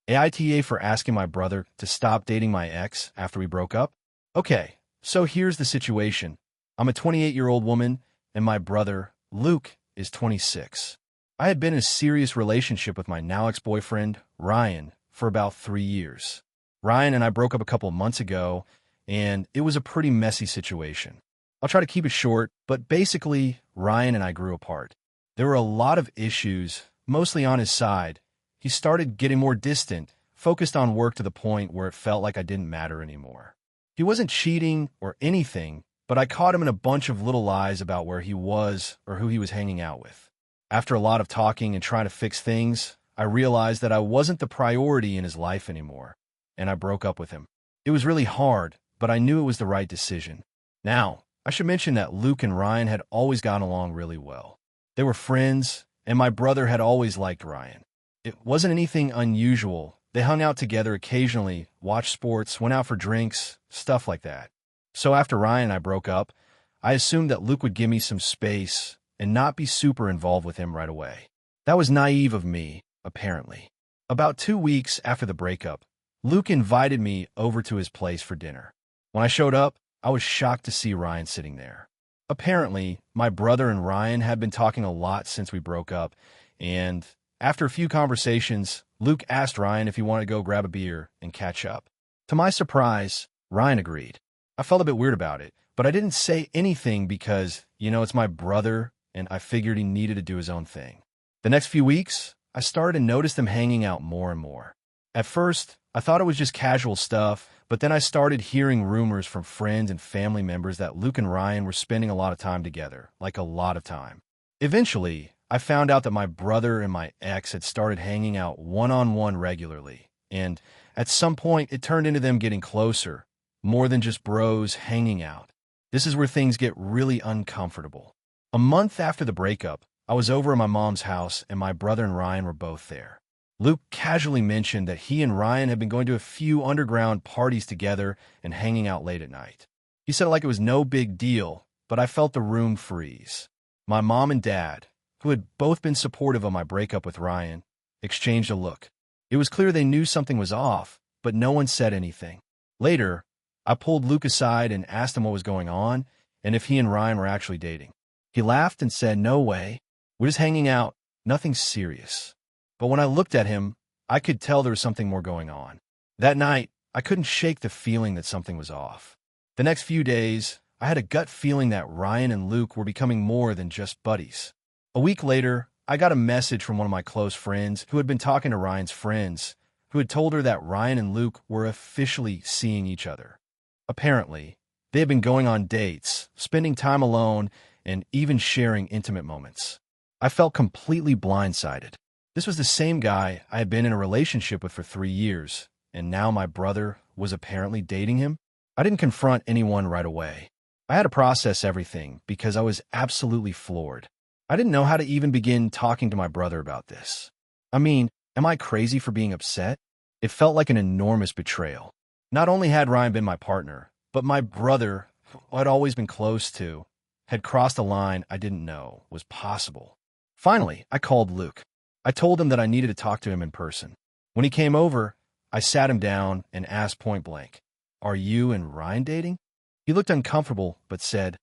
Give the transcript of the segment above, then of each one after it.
AITA for asking my brother to stop dating my ex after we broke up? Okay, so here's the situation. I'm a 28-year-old woman, and my brother, Luke, is 26. I had been in a serious relationship with my now ex-boyfriend, Ryan, for about 3 years. Ryan and I broke up a couple of months ago, and it was a pretty messy situation. I'll try to keep it short, but basically, Ryan and I grew apart. There were a lot of issues, mostly on his side. He started getting more distant, focused on work to the point where it felt like I didn't matter anymore. He wasn't cheating or anything, but I caught him in a bunch of little lies about where he was or who he was hanging out with. After a lot of talking and trying to fix things, I realized that I wasn't the priority in his life anymore, and I broke up with him. It was really hard, but I knew it was the right decision. Now, I should mention that Luke and Ryan had always gotten along really well. They were friends, and my brother had always liked Ryan. It wasn't anything unusual. They hung out together occasionally, watched sports, went out for drinks, stuff like that. So after Ryan and I broke up, I assumed that Luke would give me some space and not be super involved with him right away. That was naive of me, apparently. About 2 weeks after the breakup, Luke invited me over to his place for dinner. When I showed up, I was shocked to see Ryan sitting there. Apparently, my brother and Ryan had been talking a lot since we broke up, and after a few conversations, Luke asked Ryan if he wanted to go grab a beer and catch up. To my surprise, Ryan agreed. I felt a bit weird about it, but I didn't say anything because, it's my brother, and I figured he needed to do his own thing. The next few weeks, I started to notice them hanging out more and more. At first, I thought it was just casual stuff, but then I started hearing rumors from friends and family members that Luke and Ryan were spending a lot of time together, like a lot of time. Eventually, I found out that my brother and my ex had started hanging out one-on-one regularly, and at some point, it turned into them getting closer, more than just bros hanging out. This is where things get really uncomfortable. A month after the breakup, I was over at my mom's house, and my brother and Ryan were both there. Luke casually mentioned that he and Ryan had been going to a few underground parties together and hanging out late at night. He said it like it was no big deal, but I felt the room freeze. My mom and dad, who had both been supportive of my breakup with Ryan, exchanged a look. It was clear they knew something was off, but no one said anything. Later, I pulled Luke aside and asked him what was going on and if he and Ryan were actually dating. He laughed and said, "No way. We're just hanging out. Nothing serious." But when I looked at him, I could tell there was something more going on. That night, I couldn't shake the feeling that something was off. The next few days, I had a gut feeling that Ryan and Luke were becoming more than just buddies. A week later, I got a message from one of my close friends who had been talking to Ryan's friends, who had told her that Ryan and Luke were officially seeing each other. Apparently, they had been going on dates, spending time alone, and even sharing intimate moments. I felt completely blindsided. This was the same guy I had been in a relationship with for 3 years, and now my brother was apparently dating him. I didn't confront anyone right away. I had to process everything because I was absolutely floored. I didn't know how to even begin talking to my brother about this. I mean, am I crazy for being upset? It felt like an enormous betrayal. Not only had Ryan been my partner, but my brother, who I'd always been close to, had crossed a line I didn't know was possible. Finally, I called Luke. I told him that I needed to talk to him in person. When he came over, I sat him down and asked point blank, "Are you and Ryan dating?" He looked uncomfortable, but said,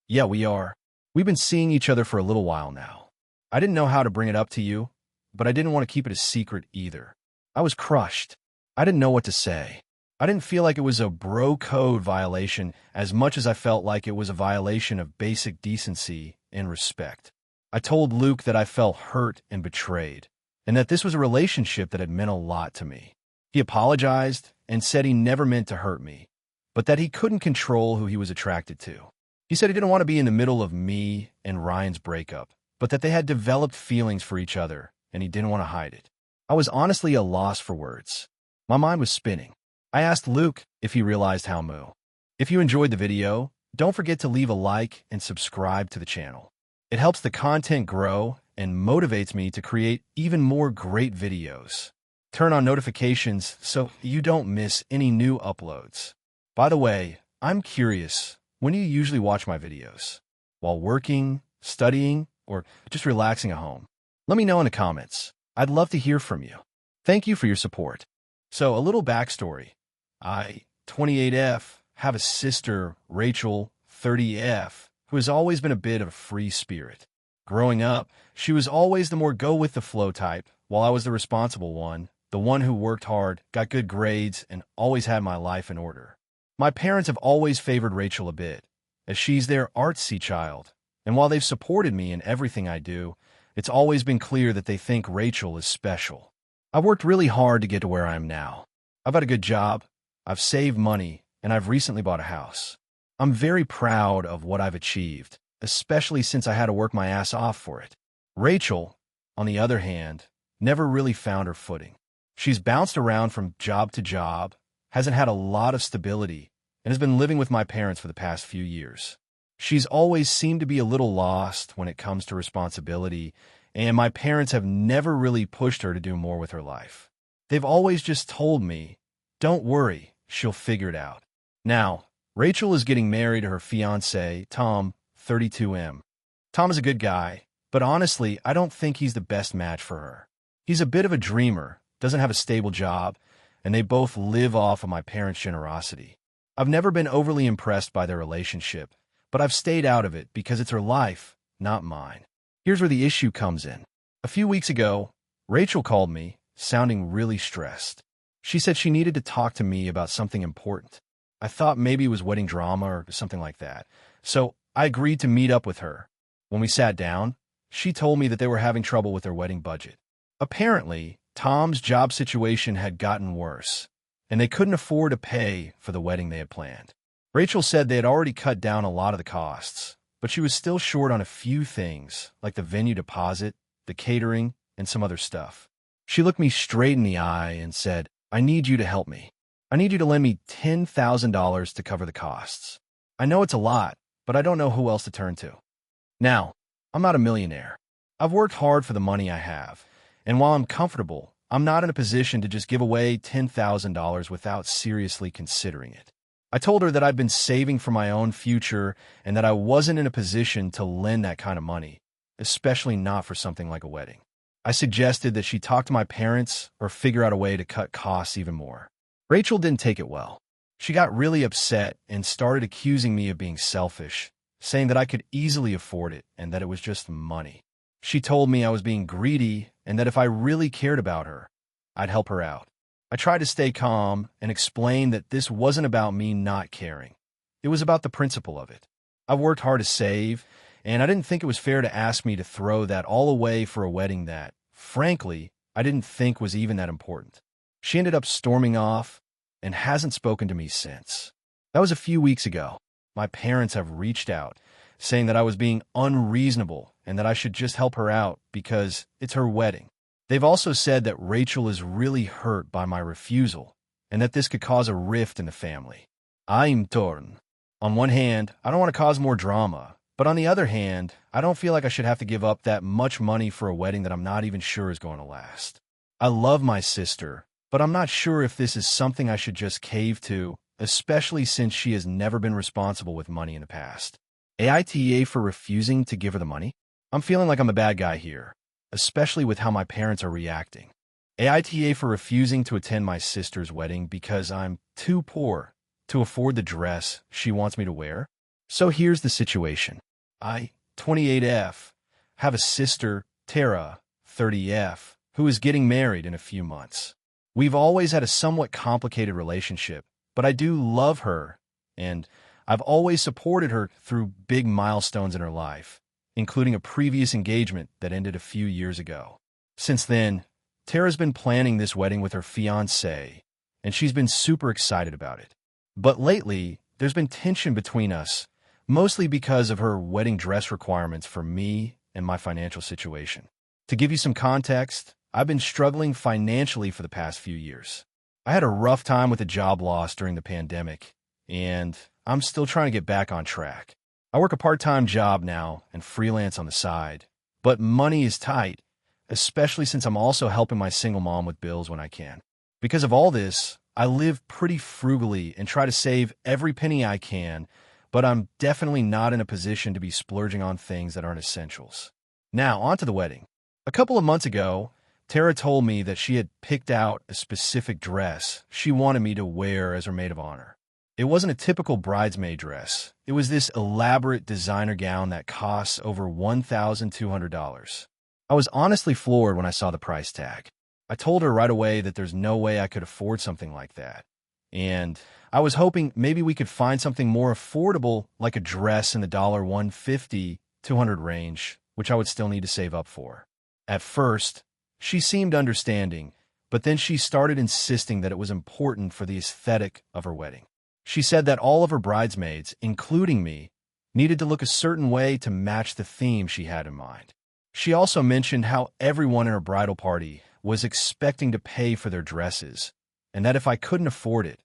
"Yeah, we are. We've been seeing each other for a little while now." I didn't know how to bring it up to you, but I didn't want to keep it a secret either. I was crushed. I didn't know what to say. I didn't feel like it was a bro code violation as much as I felt like it was a violation of basic decency and respect. I told Luke that I felt hurt and betrayed, and that this was a relationship that had meant a lot to me. He apologized and said he never meant to hurt me, but that he couldn't control who he was attracted to. He said he didn't want to be in the middle of me and Ryan's breakup, but that they had developed feelings for each other, and he didn't want to hide it. I was honestly a loss for words. My mind was spinning. I asked Luke if he realized how moo. If you enjoyed the video, don't forget to leave a like and subscribe to the channel. It helps the content grow and motivates me to create even more great videos. Turn on notifications so you don't miss any new uploads. By the way, I'm curious, when do you usually watch my videos? While working, studying, or just relaxing at home? Let me know in the comments. I'd love to hear from you. Thank you for your support. So, a little backstory. I, 28F, have a sister, Rachel, 30F, who has always been a bit of a free spirit. Growing up, she was always the more go-with-the-flow type, while I was the responsible one, the one who worked hard, got good grades, and always had my life in order. My parents have always favored Rachel a bit, as she's their artsy child, and while they've supported me in everything I do, it's always been clear that they think Rachel is special. I've worked really hard to get to where I am now. I've had a good job, I've saved money, and I've recently bought a house. I'm very proud of what I've achieved, especially since I had to work my ass off for it. Rachel, on the other hand, never really found her footing. She's bounced around from job to job, hasn't had a lot of stability, and has been living with my parents for the past few years. She's always seemed to be a little lost when it comes to responsibility, and my parents have never really pushed her to do more with her life. They've always just told me, "Don't worry, she'll figure it out." Now, Rachel is getting married to her fiancé, Tom, 32M. Tom is a good guy, but honestly, I don't think he's the best match for her. He's a bit of a dreamer, doesn't have a stable job, and they both live off of my parents' generosity. I've never been overly impressed by their relationship, but I've stayed out of it because it's her life, not mine. Here's where the issue comes in. A few weeks ago, Rachel called me, sounding really stressed. She said she needed to talk to me about something important. I thought maybe it was wedding drama or something like that, so I agreed to meet up with her. When we sat down, she told me that they were having trouble with their wedding budget. Apparently, Tom's job situation had gotten worse, and they couldn't afford to pay for the wedding they had planned. Rachel said they had already cut down a lot of the costs, but she was still short on a few things, like the venue deposit, the catering, and some other stuff. She looked me straight in the eye and said, "I need you to help me. I need you to lend me $10,000 to cover the costs. I know it's a lot, but I don't know who else to turn to." Now, I'm not a millionaire. I've worked hard for the money I have, and while I'm comfortable, I'm not in a position to just give away $10,000 without seriously considering it. I told her that I'd been saving for my own future and that I wasn't in a position to lend that kind of money, especially not for something like a wedding. I suggested that she talk to my parents or figure out a way to cut costs even more. Rachel didn't take it well. She got really upset and started accusing me of being selfish, saying that I could easily afford it and that it was just money. She told me I was being greedy and that if I really cared about her, I'd help her out. I tried to stay calm and explain that this wasn't about me not caring. It was about the principle of it. I've worked hard to save, and I didn't think it was fair to ask me to throw that all away for a wedding that, frankly, I didn't think was even that important. She ended up storming off and hasn't spoken to me since. That was a few weeks ago. My parents have reached out, saying that I was being unreasonable and that I should just help her out because it's her wedding. They've also said that Rachel is really hurt by my refusal and that this could cause a rift in the family. I'm torn. On one hand, I don't want to cause more drama, but on the other hand, I don't feel like I should have to give up that much money for a wedding that I'm not even sure is going to last. I love my sister, but I'm not sure if this is something I should just cave to, especially since she has never been responsible with money in the past. AITA for refusing to give her the money? I'm feeling like I'm a bad guy here, especially with how my parents are reacting. AITA for refusing to attend my sister's wedding because I'm too poor to afford the dress she wants me to wear? So here's the situation. I, 28F, have a sister, Tara, 30F, who is getting married in a few months. We've always had a somewhat complicated relationship, but I do love her, and I've always supported her through big milestones in her life, including a previous engagement that ended a few years ago. Since then, Tara's been planning this wedding with her fiancé, and she's been super excited about it. But lately, there's been tension between us, mostly because of her wedding dress requirements for me and my financial situation. To give you some context, I've been struggling financially for the past few years. I had a rough time with a job loss during the pandemic, and I'm still trying to get back on track. I work a part-time job now and freelance on the side, but money is tight, especially since I'm also helping my single mom with bills when I can. Because of all this, I live pretty frugally and try to save every penny I can, but I'm definitely not in a position to be splurging on things that aren't essentials. Now, on to the wedding. A couple of months ago, Tara told me that she had picked out a specific dress she wanted me to wear as her maid of honor. It wasn't a typical bridesmaid dress. It was this elaborate designer gown that costs over $1,200. I was honestly floored when I saw the price tag. I told her right away that there's no way I could afford something like that. And I was hoping maybe we could find something more affordable, like a dress in the $150, $200 range, which I would still need to save up for. At first, she seemed understanding, but then she started insisting that it was important for the aesthetic of her wedding. She said that all of her bridesmaids, including me, needed to look a certain way to match the theme she had in mind. She also mentioned how everyone in her bridal party was expecting to pay for their dresses, and that if I couldn't afford it,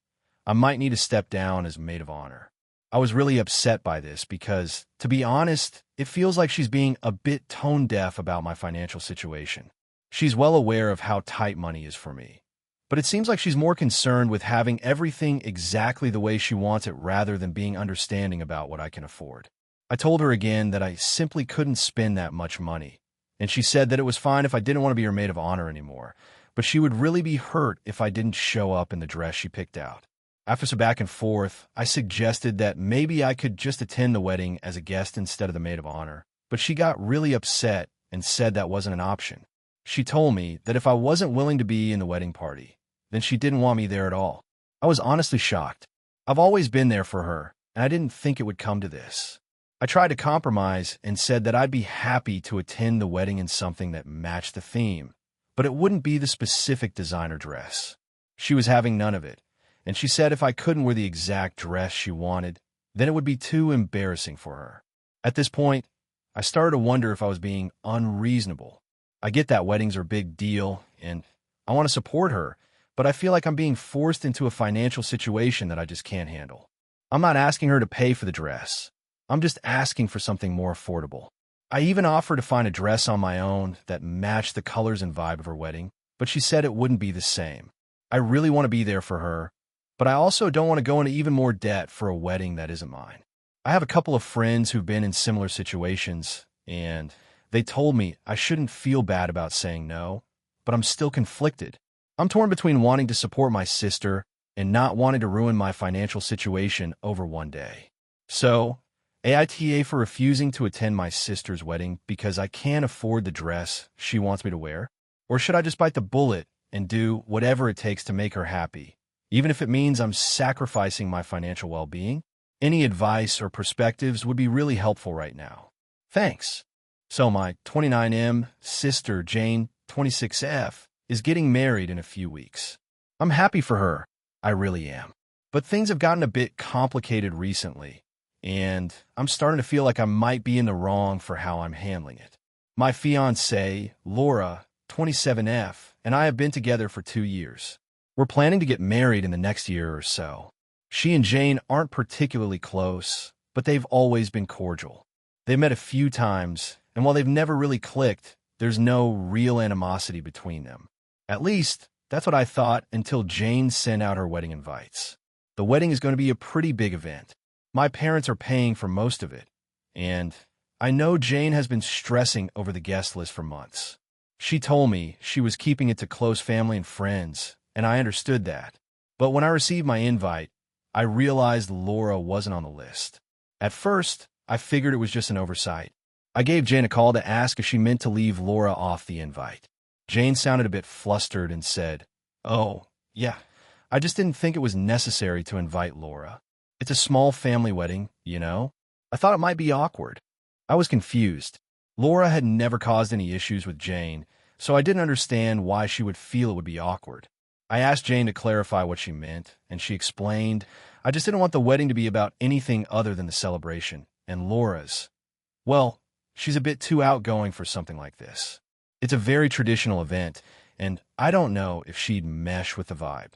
I might need to step down as maid of honor. I was really upset by this because, to be honest, it feels like she's being a bit tone-deaf about my financial situation. She's well aware of how tight money is for me, but it seems like she's more concerned with having everything exactly the way she wants it rather than being understanding about what I can afford. I told her again that I simply couldn't spend that much money, and she said that it was fine if I didn't want to be her maid of honor anymore, but she would really be hurt if I didn't show up in the dress she picked out. After some back and forth, I suggested that maybe I could just attend the wedding as a guest instead of the maid of honor, but she got really upset and said that wasn't an option. She told me that if I wasn't willing to be in the wedding party, then she didn't want me there at all. I was honestly shocked. I've always been there for her, and I didn't think it would come to this. I tried to compromise and said that I'd be happy to attend the wedding in something that matched the theme, but it wouldn't be the specific designer dress. She was having none of it, and she said if I couldn't wear the exact dress she wanted, then it would be too embarrassing for her. At this point, I started to wonder if I was being unreasonable. I get that weddings are a big deal, and I want to support her, but I feel like I'm being forced into a financial situation that I just can't handle. I'm not asking her to pay for the dress. I'm just asking for something more affordable. I even offered to find a dress on my own that matched the colors and vibe of her wedding, but she said it wouldn't be the same. I really want to be there for her, but I also don't want to go into even more debt for a wedding that isn't mine. I have a couple of friends who've been in similar situations, and they told me I shouldn't feel bad about saying no, but I'm still conflicted. I'm torn between wanting to support my sister and not wanting to ruin my financial situation over one day. So, AITA for refusing to attend my sister's wedding because I can't afford the dress she wants me to wear? Or should I just bite the bullet and do whatever it takes to make her happy, even if it means I'm sacrificing my financial well-being? Any advice or perspectives would be really helpful right now. Thanks. So my 29M sister, Jane, 26F, is getting married in a few weeks. I'm happy for her. I really am. But things have gotten a bit complicated recently, and I'm starting to feel like I might be in the wrong for how I'm handling it. My fiancée, Laura, 27F, and I have been together for 2 years. We're planning to get married in the next year or so. She and Jane aren't particularly close, but they've always been cordial. They've met a few times, and while they've never really clicked, there's no real animosity between them. At least, that's what I thought until Jane sent out her wedding invites. The wedding is going to be a pretty big event. My parents are paying for most of it, and I know Jane has been stressing over the guest list for months. She told me she was keeping it to close family and friends, and I understood that. But when I received my invite, I realized Laura wasn't on the list. At first, I figured it was just an oversight. I gave Jane a call to ask if she meant to leave Laura off the invite. Jane sounded a bit flustered and said, "Oh, yeah, I just didn't think it was necessary to invite Laura. It's a small family wedding, you know? I thought it might be awkward." I was confused. Laura had never caused any issues with Jane, so I didn't understand why she would feel it would be awkward. I asked Jane to clarify what she meant, and she explained, "I just didn't want the wedding to be about anything other than the celebration, and Laura's, well, she's a bit too outgoing for something like this. It's a very traditional event, and I don't know if she'd mesh with the vibe."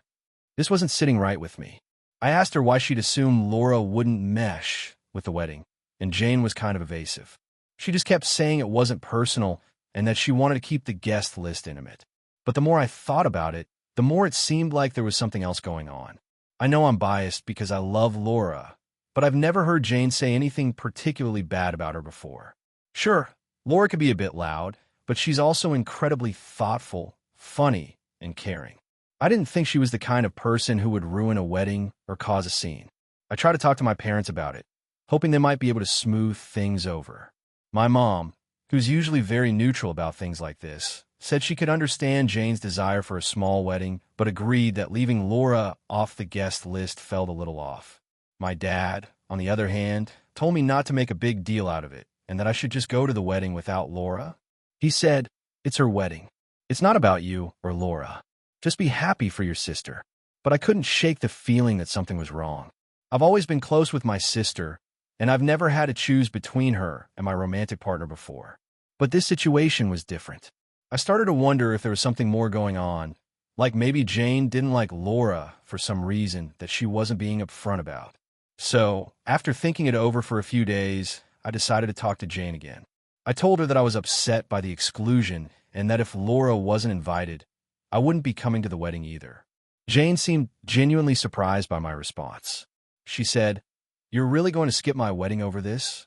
This wasn't sitting right with me. I asked her why she'd assume Laura wouldn't mesh with the wedding, and Jane was kind of evasive. She just kept saying it wasn't personal and that she wanted to keep the guest list intimate. But the more I thought about it, the more it seemed like there was something else going on. I know I'm biased because I love Laura, but I've never heard Jane say anything particularly bad about her before. Sure, Laura could be a bit loud, but she's also incredibly thoughtful funny, and caring. I didn't think she was the kind of person who would ruin a wedding or cause a scene. I tried to talk to my parents about it, hoping they might be able to smooth things over. My mom, who's usually very neutral about things like this, said she could understand Jane's desire for a small wedding, but agreed that leaving Laura off the guest list felt a little off. My dad, on the other hand, told me not to make a big deal out of it and that I should just go to the wedding without Laura. He said, "It's her wedding. It's not about you or Laura. Just be happy for your sister." But I couldn't shake the feeling that something was wrong. I've always been close with my sister, and I've never had to choose between her and my romantic partner before. But this situation was different. I started to wonder if there was something more going on, like maybe Jane didn't like Laura for some reason that she wasn't being upfront about. So, after thinking it over for a few days, I decided to talk to Jane again. I told her that I was upset by the exclusion and that if Laura wasn't invited, I wouldn't be coming to the wedding either. Jane seemed genuinely surprised by my response. She said, "You're really going to skip my wedding over this?"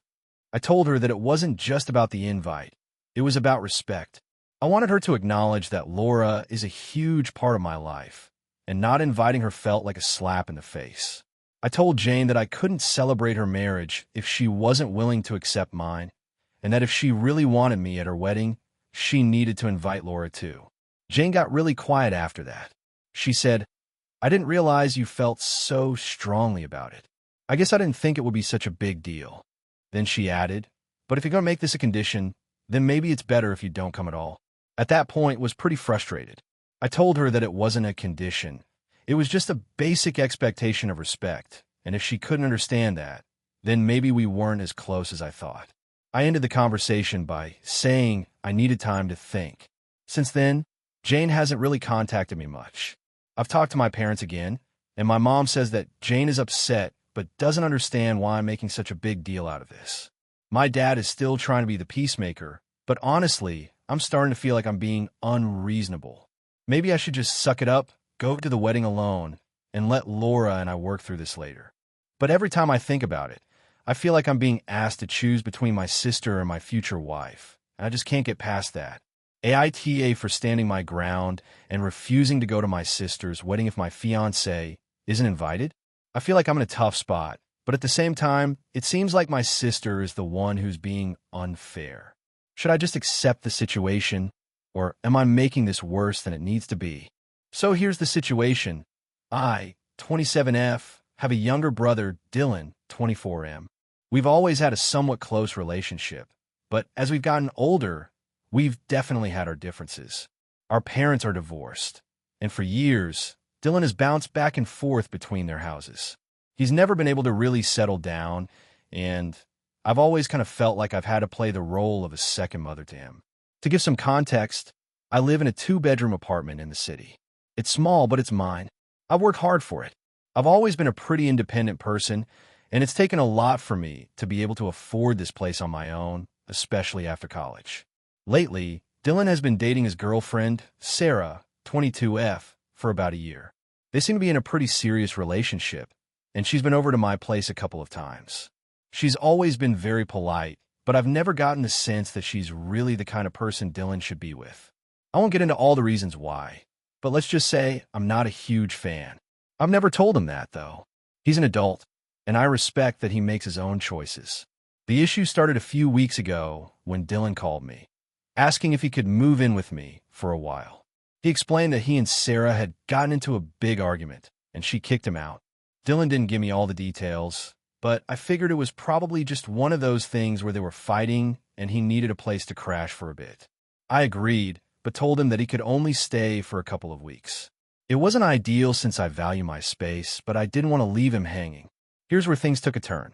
I told her that it wasn't just about the invite. It was about respect. I wanted her to acknowledge that Laura is a huge part of my life, and not inviting her felt like a slap in the face. I told Jane that I couldn't celebrate her marriage if she wasn't willing to accept mine, and that if she really wanted me at her wedding, she needed to invite Laura too. Jane got really quiet after that. She said, "I didn't realize you felt so strongly about it. I guess I didn't think it would be such a big deal." Then she added, "But if you're going to make this a condition, then maybe it's better if you don't come at all." At that point, was pretty frustrated. I told her that it wasn't a condition. It was just a basic expectation of respect, and if she couldn't understand that, then maybe we weren't as close as I thought. I ended the conversation by saying I needed time to think. Since then, Jane hasn't really contacted me much. I've talked to my parents again, and my mom says that Jane is upset but doesn't understand why I'm making such a big deal out of this. My dad is still trying to be the peacemaker, but honestly, I'm starting to feel like I'm being unreasonable. Maybe I should just suck it up, go to the wedding alone, and let Laura and I work through this later. But every time I think about it, I feel like I'm being asked to choose between my sister and my future wife, and I just can't get past that. AITA for standing my ground and refusing to go to my sister's wedding if my fiancé isn't invited. I feel like I'm in a tough spot, but at the same time, it seems like my sister is the one who's being unfair. Should I just accept the situation, or am I making this worse than it needs to be? So here's the situation. I, 27F, have a younger brother, Dylan, 24M. We've always had a somewhat close relationship, but as we've gotten older, we've definitely had our differences. Our parents are divorced, and for years, Dylan has bounced back and forth between their houses. He's never been able to really settle down, and I've always kind of felt like I've had to play the role of a second mother to him. To give some context, I live in a 2-bedroom apartment in the city. It's small, but it's mine. I've worked hard for it. I've always been a pretty independent person, and it's taken a lot for me to be able to afford this place on my own, especially after college. Lately, Dylan has been dating his girlfriend, Sarah, 22F, for about a year. They seem to be in a pretty serious relationship, and she's been over to my place a couple of times. She's always been very polite, but I've never gotten the sense that she's really the kind of person Dylan should be with. I won't get into all the reasons why, but let's just say I'm not a huge fan. I've never told him that, though. He's an adult, and I respect that he makes his own choices. The issue started a few weeks ago when Dylan called me, asking if he could move in with me for a while. He explained that he and Sarah had gotten into a big argument, and she kicked him out. Dylan didn't give me all the details, but I figured it was probably just one of those things where they were fighting and he needed a place to crash for a bit. I agreed, but told him that he could only stay for a couple of weeks. It wasn't ideal since I value my space, but I didn't want to leave him hanging. Here's where things took a turn.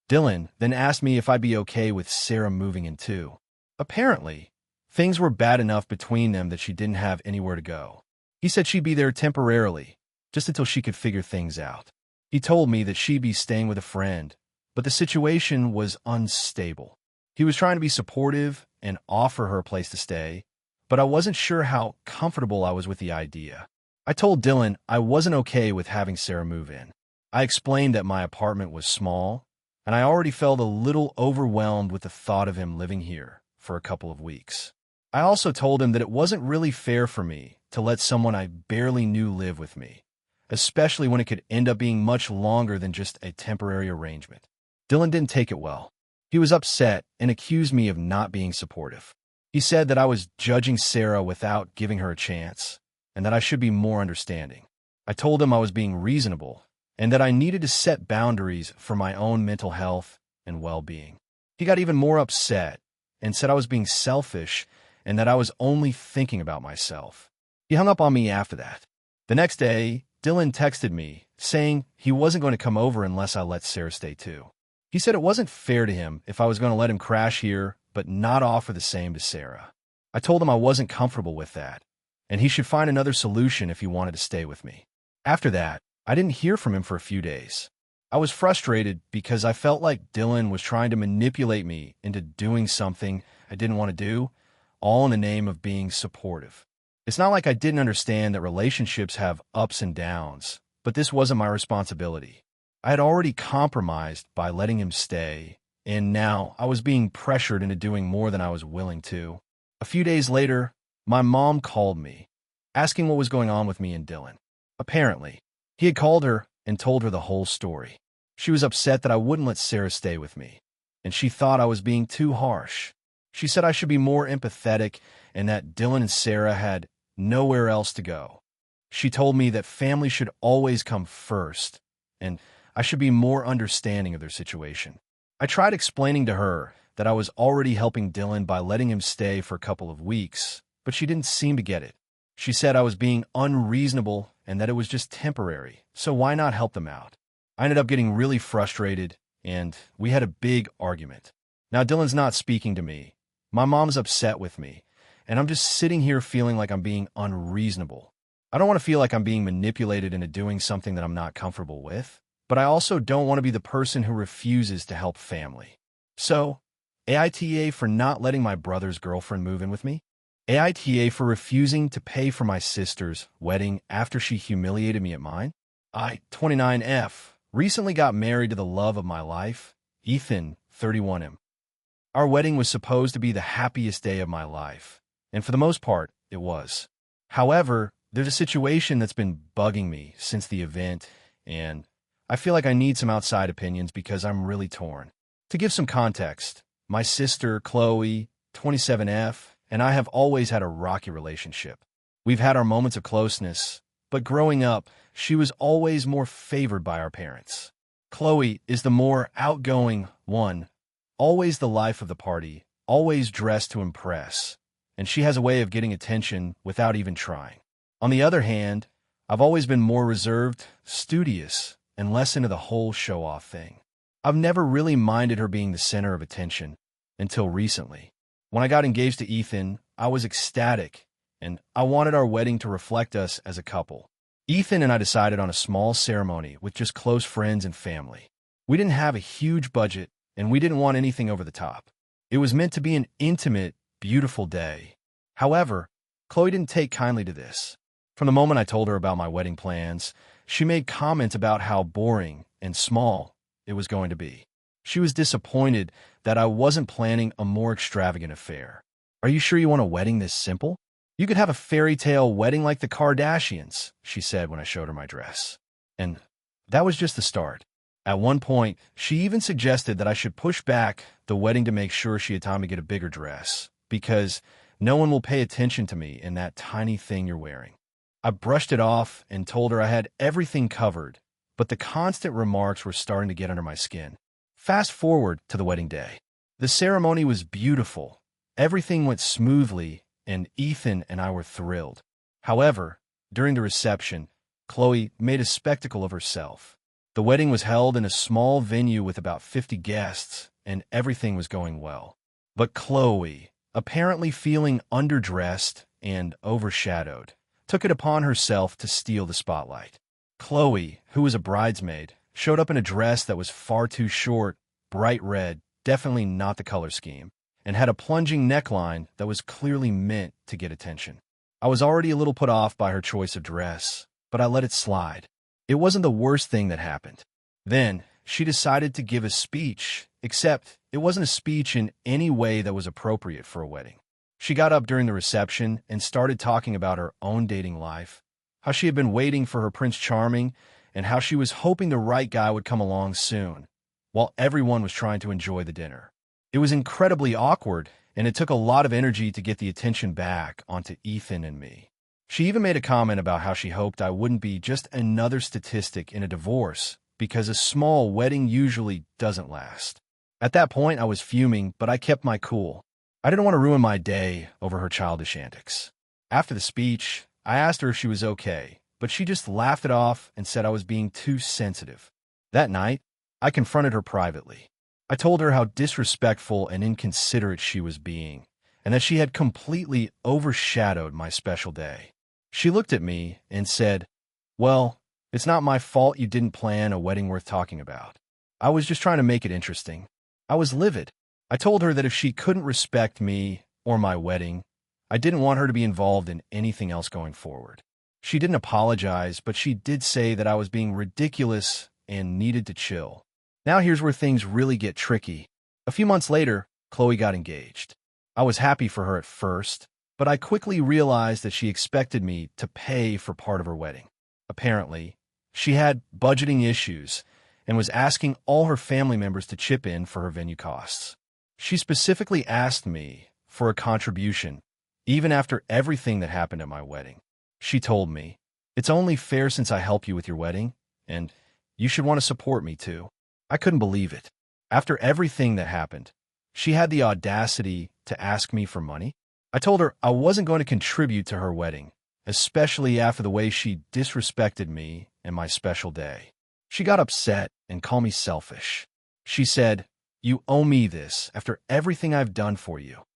Dylan then asked me if I'd be okay with Sarah moving in too. Apparently, things were bad enough between them that she didn't have anywhere to go. He said she'd be there temporarily, just until she could figure things out. He told me that she'd be staying with a friend, but the situation was unstable. He was trying to be supportive and offer her a place to stay, but I wasn't sure how comfortable I was with the idea. I told Dylan I wasn't okay with having Sarah move in. I explained that my apartment was small, and I already felt a little overwhelmed with the thought of him living here for a couple of weeks. I also told him that it wasn't really fair for me to let someone I barely knew live with me, especially when it could end up being much longer than just a temporary arrangement. Dylan didn't take it well. He was upset and accused me of not being supportive. He said that I was judging Sarah without giving her a chance, and that I should be more understanding. I told him I was being reasonable, and that I needed to set boundaries for my own mental health and well-being. He got even more upset and said I was being selfish and that I was only thinking about myself. He hung up on me after that. The next day, Dylan texted me, saying he wasn't going to come over unless I let Sarah stay too. He said it wasn't fair to him if I was going to let him crash here, but not offer the same to Sarah. I told him I wasn't comfortable with that, and he should find another solution if he wanted to stay with me. After that, I didn't hear from him for a few days. I was frustrated because I felt like Dylan was trying to manipulate me into doing something I didn't want to do, all in the name of being supportive. It's not like I didn't understand that relationships have ups and downs, but this wasn't my responsibility. I had already compromised by letting him stay, and now I was being pressured into doing more than I was willing to. A few days later, my mom called me, asking what was going on with me and Dylan. Apparently, he had called her and told her the whole story. She was upset that I wouldn't let Sarah stay with me, and she thought I was being too harsh. She said I should be more empathetic and that Dylan and Sarah had nowhere else to go. She told me that family should always come first, and I should be more understanding of their situation. I tried explaining to her that I was already helping Dylan by letting him stay for a couple of weeks, but she didn't seem to get it. She said I was being unreasonable and that it was just temporary, so why not help them out? I ended up getting really frustrated, and we had a big argument. Now Dylan's not speaking to me. My mom's upset with me, and I'm just sitting here feeling like I'm being unreasonable. I don't want to feel like I'm being manipulated into doing something that I'm not comfortable with, but I also don't want to be the person who refuses to help family. So, AITA for not letting my brother's girlfriend move in with me? AITA for refusing to pay for my sister's wedding after she humiliated me at mine? I, 29F, recently got married to the love of my life, Ethan, 31M. Our wedding was supposed to be the happiest day of my life, and for the most part, it was. However, there's a situation that's been bugging me since the event, and I feel like I need some outside opinions because I'm really torn. To give some context, my sister, Chloe, 27F, and I have always had a rocky relationship. We've had our moments of closeness, but growing up, she was always more favored by our parents. Chloe is the more outgoing one, always the life of the party, always dressed to impress, and she has a way of getting attention without even trying. On the other hand, I've always been more reserved, studious, and less into the whole show-off thing. I've never really minded her being the center of attention until recently. When I got engaged to Ethan, I was ecstatic, and I wanted our wedding to reflect us as a couple. Ethan and I decided on a small ceremony with just close friends and family. We didn't have a huge budget, and we didn't want anything over the top. It was meant to be an intimate, beautiful day. However, Chloe didn't take kindly to this. From the moment I told her about my wedding plans, she made comments about how boring and small it was going to be. She was disappointed that I wasn't planning a more extravagant affair. "Are you sure you want a wedding this simple? You could have a fairy tale wedding like the Kardashians," she said when I showed her my dress. And that was just the start. At one point, she even suggested that I should push back the wedding to make sure she had time to get a bigger dress, because no one will pay attention to me in that tiny thing you're wearing. I brushed it off and told her I had everything covered, but the constant remarks were starting to get under my skin. Fast forward to the wedding day. The ceremony was beautiful. Everything went smoothly, and Ethan and I were thrilled. However, during the reception, Chloe made a spectacle of herself. The wedding was held in a small venue with about 50 guests, and everything was going well. But Chloe, apparently feeling underdressed and overshadowed, took it upon herself to steal the spotlight. Chloe, who was a bridesmaid, showed up in a dress that was far too short, bright red, definitely not the color scheme, and had a plunging neckline that was clearly meant to get attention. I was already a little put off by her choice of dress, but I let it slide. It wasn't the worst thing that happened. Then, she decided to give a speech, except it wasn't a speech in any way that was appropriate for a wedding. She got up during the reception and started talking about her own dating life, how she had been waiting for her Prince Charming, and how she was hoping the right guy would come along soon, while everyone was trying to enjoy the dinner. It was incredibly awkward, and it took a lot of energy to get the attention back onto Ethan and me. She even made a comment about how she hoped I wouldn't be just another statistic in a divorce, because a small wedding usually doesn't last. At that point, I was fuming, but I kept my cool. I didn't want to ruin my day over her childish antics. After the speech, I asked her if she was okay, but she just laughed it off and said I was being too sensitive. That night, I confronted her privately. I told her how disrespectful and inconsiderate she was being, and that she had completely overshadowed my special day. She looked at me and said, "Well, it's not my fault you didn't plan a wedding worth talking about. I was just trying to make it interesting." I was livid. I told her that if she couldn't respect me or my wedding, I didn't want her to be involved in anything else going forward. She didn't apologize, but she did say that I was being ridiculous and needed to chill. Now here's where things really get tricky. A few months later, Chloe got engaged. I was happy for her at first, but I quickly realized that she expected me to pay for part of her wedding. Apparently, she had budgeting issues and was asking all her family members to chip in for her venue costs. She specifically asked me for a contribution, even after everything that happened at my wedding. She told me, "It's only fair since I help you with your wedding, and you should want to support me too." I couldn't believe it. After everything that happened, she had the audacity to ask me for money. I told her I wasn't going to contribute to her wedding, especially after the way she disrespected me and my special day. She got upset and called me selfish. She said, "You owe me this after everything I've done for you."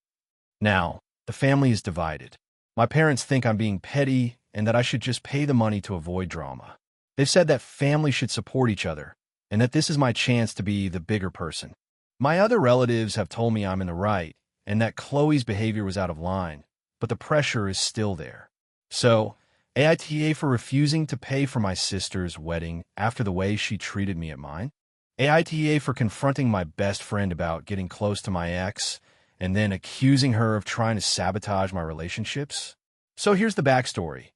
Now, the family is divided. My parents think I'm being petty and that I should just pay the money to avoid drama. They've said that families should support each other and that this is my chance to be the bigger person. My other relatives have told me I'm in the right and that Chloe's behavior was out of line, but the pressure is still there. So, AITA for refusing to pay for my sister's wedding after the way she treated me at mine. AITA for confronting my best friend about getting close to my ex and then accusing her of trying to sabotage my relationships. So here's the backstory.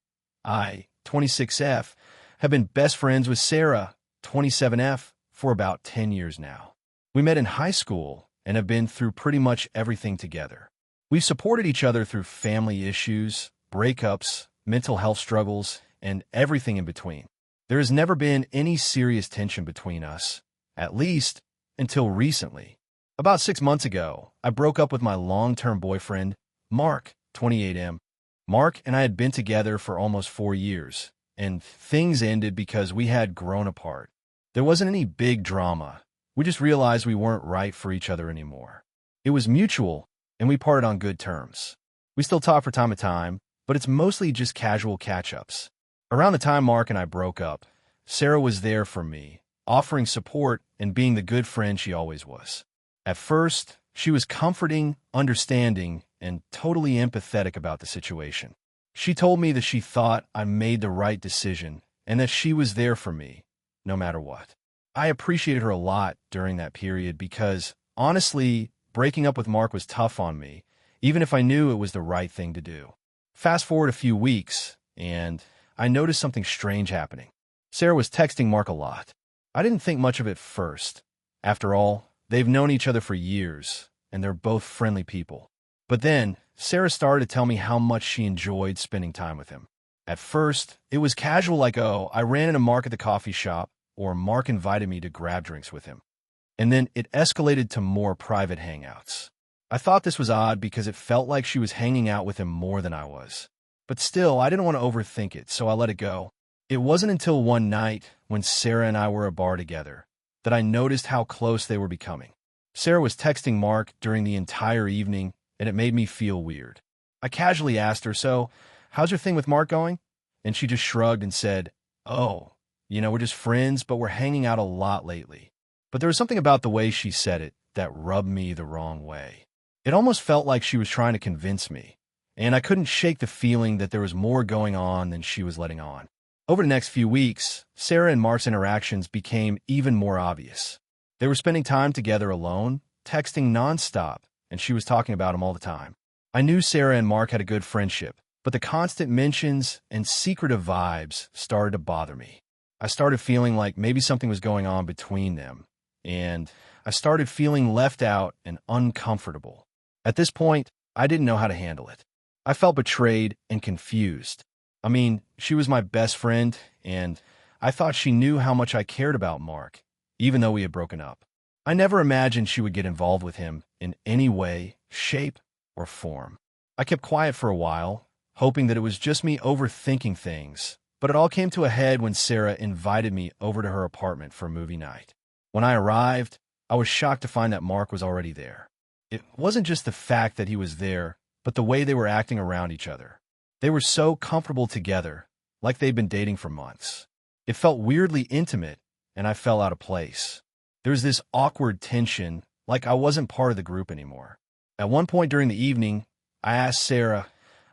I, 26F, have been best friends with Sarah, 27F, for about 10 years now. We met in high school and have been through pretty much everything together. We've supported each other through family issues, breakups, mental health struggles, and everything in between. There has never been any serious tension between us, at least until recently. About 6 months ago, I broke up with my long-term boyfriend, Mark, 28M. Mark and I had been together for almost 4 years, and things ended because we had grown apart. There wasn't any big drama. We just realized we weren't right for each other anymore. It was mutual, and we parted on good terms. We still talk from time to time, but it's mostly just casual catch-ups. Around the time Mark and I broke up, Sarah was there for me, offering support and being the good friend she always was. At first, she was comforting, understanding, and totally empathetic about the situation. She told me that she thought I made the right decision and that she was there for me, no matter what. I appreciated her a lot during that period because, honestly, breaking up with Mark was tough on me, even if I knew it was the right thing to do. Fast forward a few weeks, and I noticed something strange happening. Sarah was texting Mark a lot. I didn't think much of it first. After all, they've known each other for years, and they're both friendly people. But then, Sarah started to tell me how much she enjoyed spending time with him. At first, it was casual like, "Oh, I ran into Mark at the coffee shop," or "Mark invited me to grab drinks with him." And then it escalated to more private hangouts. I thought this was odd because it felt like she was hanging out with him more than I was. But still, I didn't want to overthink it, so I let it go. It wasn't until one night, when Sarah and I were at a bar together, that I noticed how close they were becoming. Sarah was texting Mark during the entire evening, and it made me feel weird. I casually asked her, "So, how's your thing with Mark going?" And she just shrugged and said, "Oh, we're just friends, but we're hanging out a lot lately." But there was something about the way she said it that rubbed me the wrong way. It almost felt like she was trying to convince me, and I couldn't shake the feeling that there was more going on than she was letting on. Over the next few weeks, Sarah and Mark's interactions became even more obvious. They were spending time together alone, texting nonstop, and she was talking about him all the time. I knew Sarah and Mark had a good friendship, but the constant mentions and secretive vibes started to bother me. I started feeling like maybe something was going on between them, and I started feeling left out and uncomfortable. At this point, I didn't know how to handle it. I felt betrayed and confused. I mean, she was my best friend, and I thought she knew how much I cared about Mark, even though we had broken up. I never imagined she would get involved with him in any way, shape, or form. I kept quiet for a while, hoping that it was just me overthinking things, but it all came to a head when Sarah invited me over to her apartment for a movie night. When I arrived, I was shocked to find that Mark was already there. It wasn't just the fact that he was there, but the way they were acting around each other. They were so comfortable together, like they'd been dating for months. It felt weirdly intimate, and I fell out of place. There was this awkward tension, like I wasn't part of the group anymore. At one point during the evening, I asked Sarah,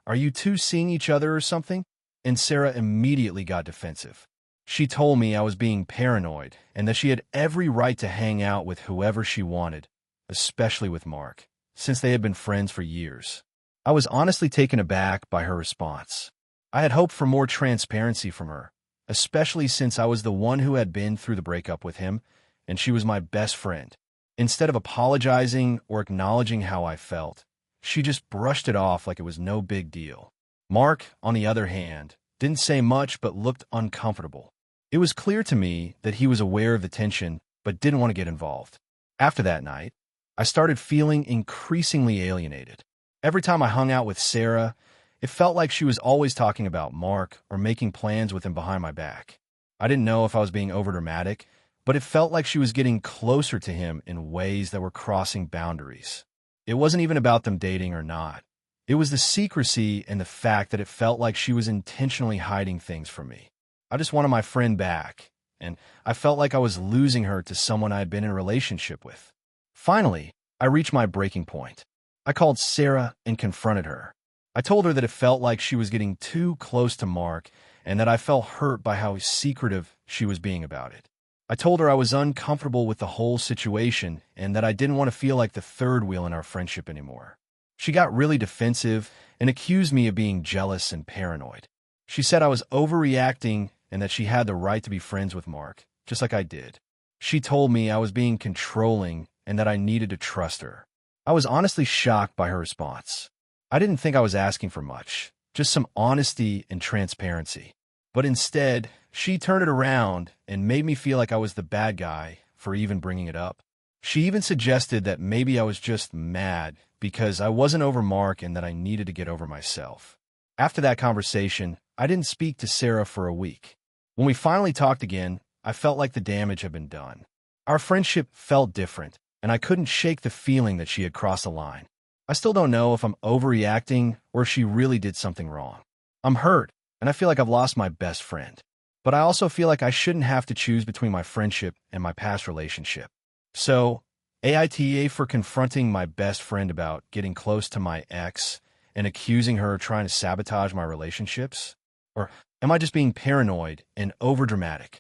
"Are you two seeing each other or something?" And Sarah immediately got defensive. She told me I was being paranoid and that she had every right to hang out with whoever she wanted, especially with Mark, since they had been friends for years. I was honestly taken aback by her response. I had hoped for more transparency from her, especially since I was the one who had been through the breakup with him, and she was my best friend. Instead of apologizing or acknowledging how I felt, she just brushed it off like it was no big deal. Mark, on the other hand, didn't say much but looked uncomfortable. It was clear to me that he was aware of the tension but didn't want to get involved. After that night, I started feeling increasingly alienated. Every time I hung out with Sarah, it felt like she was always talking about Mark or making plans with him behind my back. I didn't know if I was being overdramatic, but it felt like she was getting closer to him in ways that were crossing boundaries. It wasn't even about them dating or not. It was the secrecy and the fact that it felt like she was intentionally hiding things from me. I just wanted my friend back, and I felt like I was losing her to someone I had been in a relationship with. Finally, I reached my breaking point. I called Sarah and confronted her. I told her that it felt like she was getting too close to Mark and that I felt hurt by how secretive she was being about it. I told her I was uncomfortable with the whole situation and that I didn't want to feel like the third wheel in our friendship anymore. She got really defensive and accused me of being jealous and paranoid. She said I was overreacting and that she had the right to be friends with Mark, just like I did. She told me I was being controlling and that I needed to trust her. I was honestly shocked by her response. I didn't think I was asking for much, just some honesty and transparency. But instead, she turned it around and made me feel like I was the bad guy for even bringing it up. She even suggested that maybe I was just mad because I wasn't over Mark and that I needed to get over myself. After that conversation, I didn't speak to Sarah for a week. When we finally talked again, I felt like the damage had been done. Our friendship felt different, and I couldn't shake the feeling that she had crossed the line. I still don't know if I'm overreacting or if she really did something wrong. I'm hurt, and I feel like I've lost my best friend. But I also feel like I shouldn't have to choose between my friendship and my past relationship. So, AITA for confronting my best friend about getting close to my ex and accusing her of trying to sabotage my relationships? Or am I just being paranoid and overdramatic?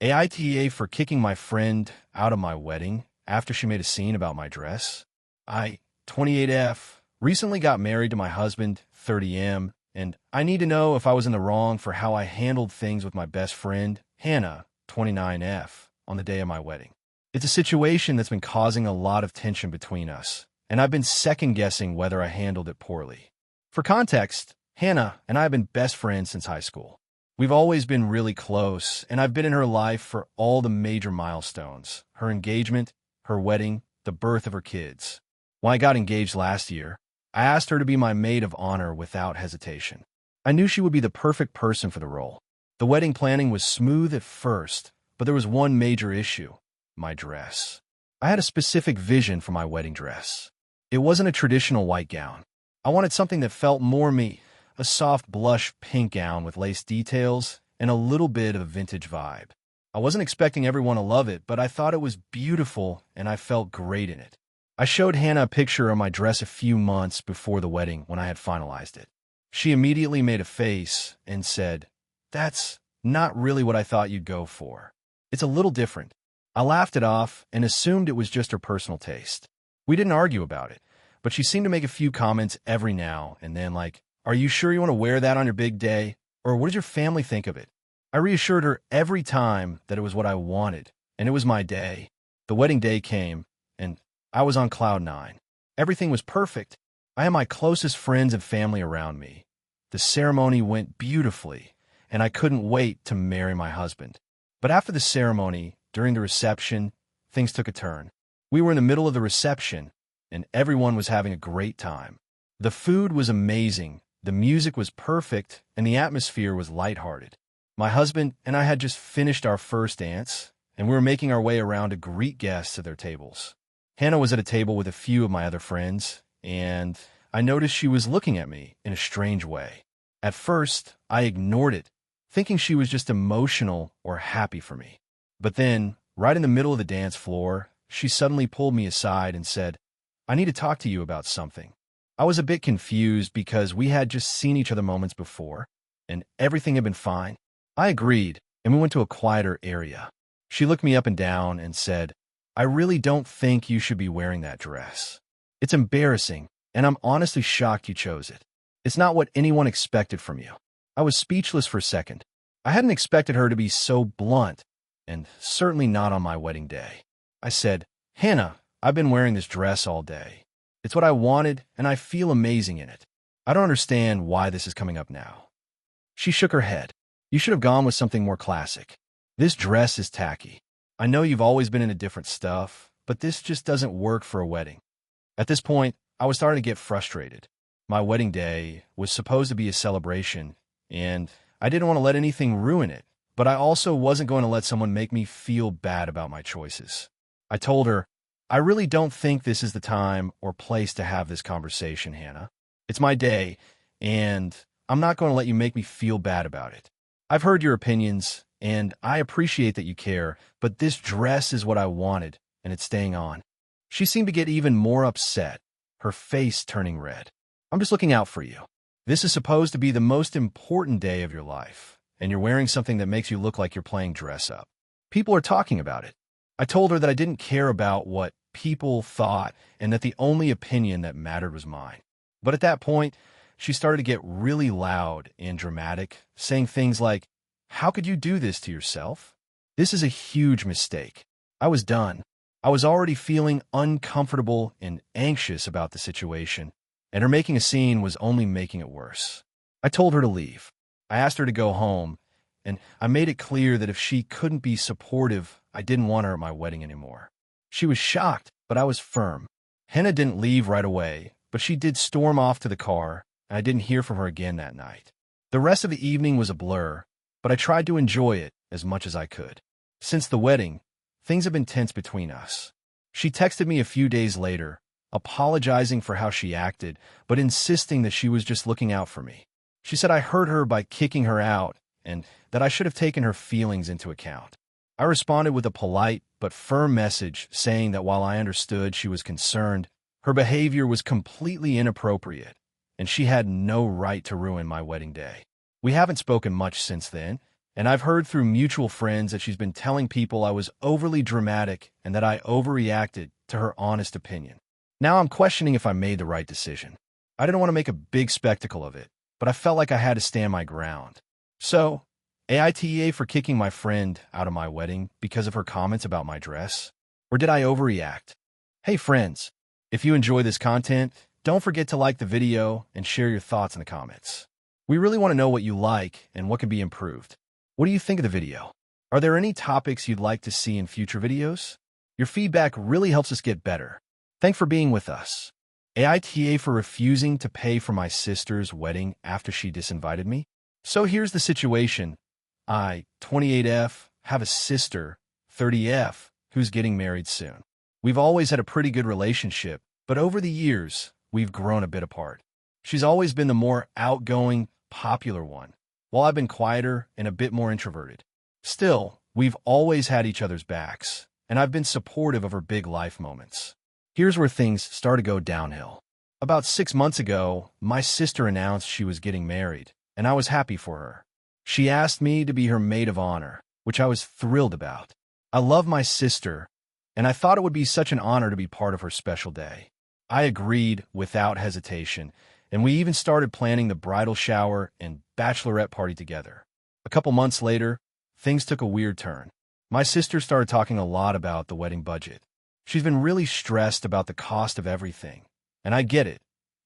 AITA for kicking my friend out of my wedding after she made a scene about my dress? I, 28F, recently got married to my husband, 30M, and I need to know if I was in the wrong for how I handled things with my best friend, Hannah, 29F, on the day of my wedding. It's a situation that's been causing a lot of tension between us, and I've been second-guessing whether I handled it poorly. For context, Hannah and I have been best friends since high school. We've always been really close, and I've been in her life for all the major milestones: her engagement, her wedding, the birth of her kids. When I got engaged last year, I asked her to be my maid of honor without hesitation. I knew she would be the perfect person for the role. The wedding planning was smooth at first, but there was one major issue: my dress. I had a specific vision for my wedding dress. It wasn't a traditional white gown. I wanted something that felt more me, a soft blush pink gown with lace details and a little bit of a vintage vibe. I wasn't expecting everyone to love it, but I thought it was beautiful and I felt great in it. I showed Hannah a picture of my dress a few months before the wedding when I had finalized it. She immediately made a face and said, "That's not really what I thought you'd go for. It's a little different." I laughed it off and assumed it was just her personal taste. We didn't argue about it, but she seemed to make a few comments every now and then like, "Are you sure you want to wear that on your big day?" Or "What does your family think of it?" I reassured her every time that it was what I wanted, and it was my day. The wedding day came, and I was on cloud nine. Everything was perfect. I had my closest friends and family around me. The ceremony went beautifully, and I couldn't wait to marry my husband. But after the ceremony, during the reception, things took a turn. We were in the middle of the reception, and everyone was having a great time. The food was amazing, the music was perfect, and the atmosphere was lighthearted. My husband and I had just finished our first dance, and we were making our way around to greet guests at their tables. Hannah was at a table with a few of my other friends, and I noticed she was looking at me in a strange way. At first, I ignored it, thinking she was just emotional or happy for me. But then, right in the middle of the dance floor, she suddenly pulled me aside and said, "I need to talk to you about something." I was a bit confused because we had just seen each other moments before, and everything had been fine. I agreed, and we went to a quieter area. She looked me up and down and said, "I really don't think you should be wearing that dress. It's embarrassing, and I'm honestly shocked you chose it. It's not what anyone expected from you." I was speechless for a second. I hadn't expected her to be so blunt, and certainly not on my wedding day. I said, "Hannah, I've been wearing this dress all day. It's what I wanted, and I feel amazing in it. I don't understand why this is coming up now." She shook her head. "You should have gone with something more classic. This dress is tacky. I know you've always been into different stuff, but this just doesn't work for a wedding." At this point, I was starting to get frustrated. My wedding day was supposed to be a celebration, and I didn't want to let anything ruin it, but I also wasn't going to let someone make me feel bad about my choices. I told her, "I really don't think this is the time or place to have this conversation, Hannah. It's my day, and I'm not going to let you make me feel bad about it. I've heard your opinions, and I appreciate that you care, but this dress is what I wanted, and it's staying on." She seemed to get even more upset, her face turning red. "I'm just looking out for you. This is supposed to be the most important day of your life, and you're wearing something that makes you look like you're playing dress up. People are talking about it." I told her that I didn't care about what people thought and that the only opinion that mattered was mine. But at that point, she started to get really loud and dramatic, saying things like, "How could you do this to yourself? This is a huge mistake." I was done. I was already feeling uncomfortable and anxious about the situation, and her making a scene was only making it worse. I told her to leave. I asked her to go home, and I made it clear that if she couldn't be supportive, I didn't want her at my wedding anymore. She was shocked, but I was firm. Hannah didn't leave right away, but she did storm off to the car, and I didn't hear from her again that night. The rest of the evening was a blur, but I tried to enjoy it as much as I could. Since the wedding, things have been tense between us. She texted me a few days later, apologizing for how she acted, but insisting that she was just looking out for me. She said I hurt her by kicking her out, and that I should have taken her feelings into account. I responded with a polite but firm message saying that while I understood she was concerned, her behavior was completely inappropriate, and she had no right to ruin my wedding day. We haven't spoken much since then, and I've heard through mutual friends that she's been telling people I was overly dramatic and that I overreacted to her honest opinion. Now I'm questioning if I made the right decision. I didn't want to make a big spectacle of it, but I felt like I had to stand my ground. So, AITA for kicking my friend out of my wedding because of her comments about my dress? Or did I overreact? Hey friends, if you enjoy this content, don't forget to like the video and share your thoughts in the comments. We really want to know what you like and what can be improved. What do you think of the video? Are there any topics you'd like to see in future videos? Your feedback really helps us get better. Thanks for being with us. AITA for refusing to pay for my sister's wedding after she disinvited me? So here's the situation. I, 28F, have a sister, 30F, who's getting married soon. We've always had a pretty good relationship, but over the years, we've grown a bit apart. She's always been the more outgoing, popular one, while I've been quieter and a bit more introverted. Still, we've always had each other's backs, and I've been supportive of her big life moments. Here's where things start to go downhill. About 6 months ago, my sister announced she was getting married, and I was happy for her. She asked me to be her maid of honor, which I was thrilled about. I love my sister, and I thought it would be such an honor to be part of her special day. I agreed without hesitation, and we even started planning the bridal shower and bachelorette party together. A couple months later, things took a weird turn. My sister started talking a lot about the wedding budget. She's been really stressed about the cost of everything, and I get it.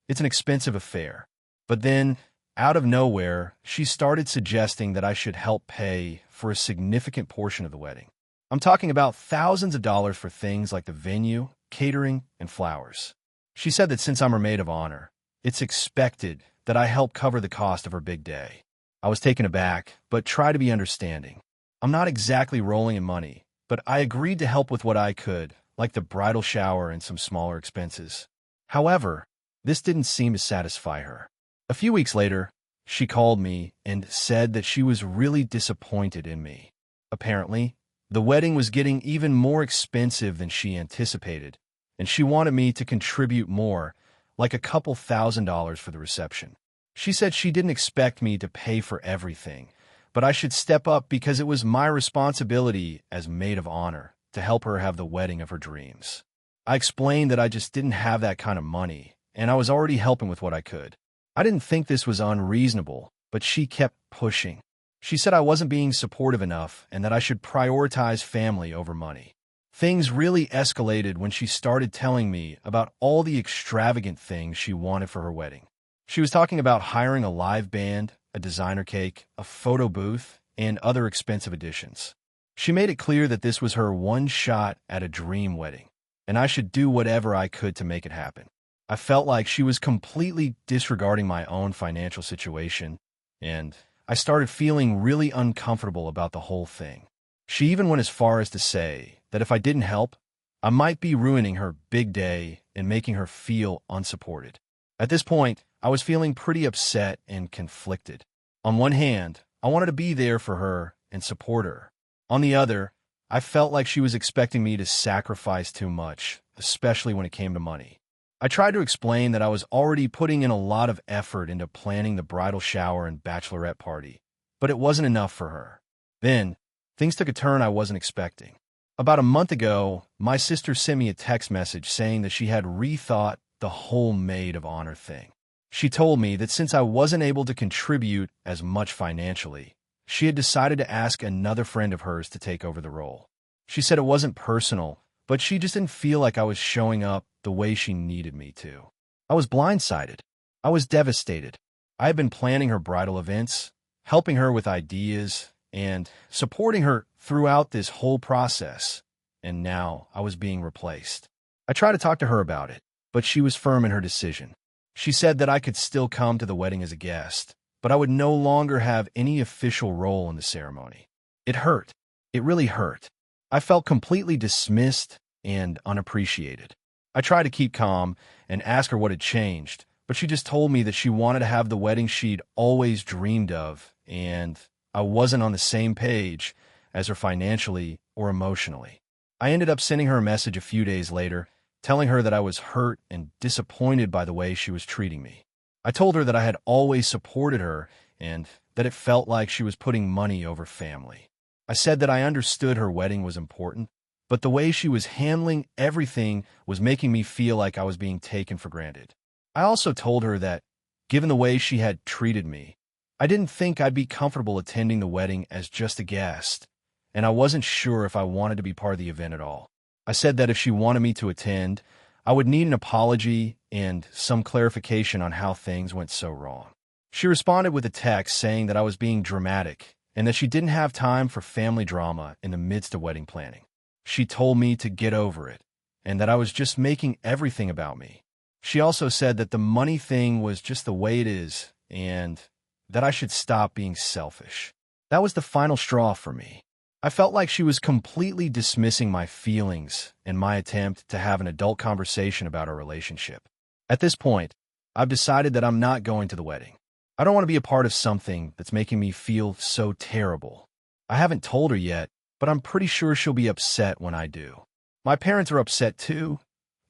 It's an expensive affair. But then, out of nowhere, she started suggesting that I should help pay for a significant portion of the wedding. I'm talking about thousands of dollars for things like the venue, catering, and flowers. She said that since I'm her maid of honor, it's expected that I help cover the cost of her big day. I was taken aback, but tried to be understanding. I'm not exactly rolling in money, but I agreed to help with what I could, like the bridal shower and some smaller expenses. However, this didn't seem to satisfy her. A few weeks later, she called me and said that she was really disappointed in me. Apparently, the wedding was getting even more expensive than she anticipated, and she wanted me to contribute more, like a couple $1,000s for the reception. She said she didn't expect me to pay for everything, but I should step up because it was my responsibility as maid of honor to help her have the wedding of her dreams. I explained that I just didn't have that kind of money, and I was already helping with what I could. I didn't think this was unreasonable, but she kept pushing. She said I wasn't being supportive enough and that I should prioritize family over money. Things really escalated when she started telling me about all the extravagant things she wanted for her wedding. She was talking about hiring a live band, a designer cake, a photo booth, and other expensive additions. She made it clear that this was her one shot at a dream wedding, and I should do whatever I could to make it happen. I felt like she was completely disregarding my own financial situation, and I started feeling really uncomfortable about the whole thing. She even went as far as to say that if I didn't help, I might be ruining her big day and making her feel unsupported. At this point, I was feeling pretty upset and conflicted. On one hand, I wanted to be there for her and support her. On the other, I felt like she was expecting me to sacrifice too much, especially when it came to money. I tried to explain that I was already putting in a lot of effort into planning the bridal shower and bachelorette party, but it wasn't enough for her. Then, things took a turn I wasn't expecting. About a month ago, my sister sent me a text message saying that she had rethought the whole maid of honor thing. She told me that since I wasn't able to contribute as much financially, she had decided to ask another friend of hers to take over the role. She said it wasn't personal, but she just didn't feel like I was showing up the way she needed me to. I was blindsided. I was devastated. I had been planning her bridal events, helping her with ideas, and supporting her throughout this whole process, and now I was being replaced. I tried to talk to her about it, but she was firm in her decision. She said that I could still come to the wedding as a guest, but I would no longer have any official role in the ceremony. It hurt. It really hurt. I felt completely dismissed and unappreciated. I tried to keep calm and ask her what had changed, but she just told me that she wanted to have the wedding she'd always dreamed of, and I wasn't on the same page as her financially or emotionally. I ended up sending her a message a few days later, telling her that I was hurt and disappointed by the way she was treating me. I told her that I had always supported her and that it felt like she was putting money over family. I said that I understood her wedding was important, but the way she was handling everything was making me feel like I was being taken for granted. I also told her that, given the way she had treated me, I didn't think I'd be comfortable attending the wedding as just a guest, and I wasn't sure if I wanted to be part of the event at all. I said that if she wanted me to attend, I would need an apology and some clarification on how things went so wrong. She responded with a text saying that I was being dramatic and that she didn't have time for family drama in the midst of wedding planning. She told me to get over it and that I was just making everything about me. She also said that the money thing was just the way it is and that I should stop being selfish. That was the final straw for me. I felt like she was completely dismissing my feelings in my attempt to have an adult conversation about our relationship. At this point, I've decided that I'm not going to the wedding. I don't want to be a part of something that's making me feel so terrible. I haven't told her yet, but I'm pretty sure she'll be upset when I do. My parents are upset too.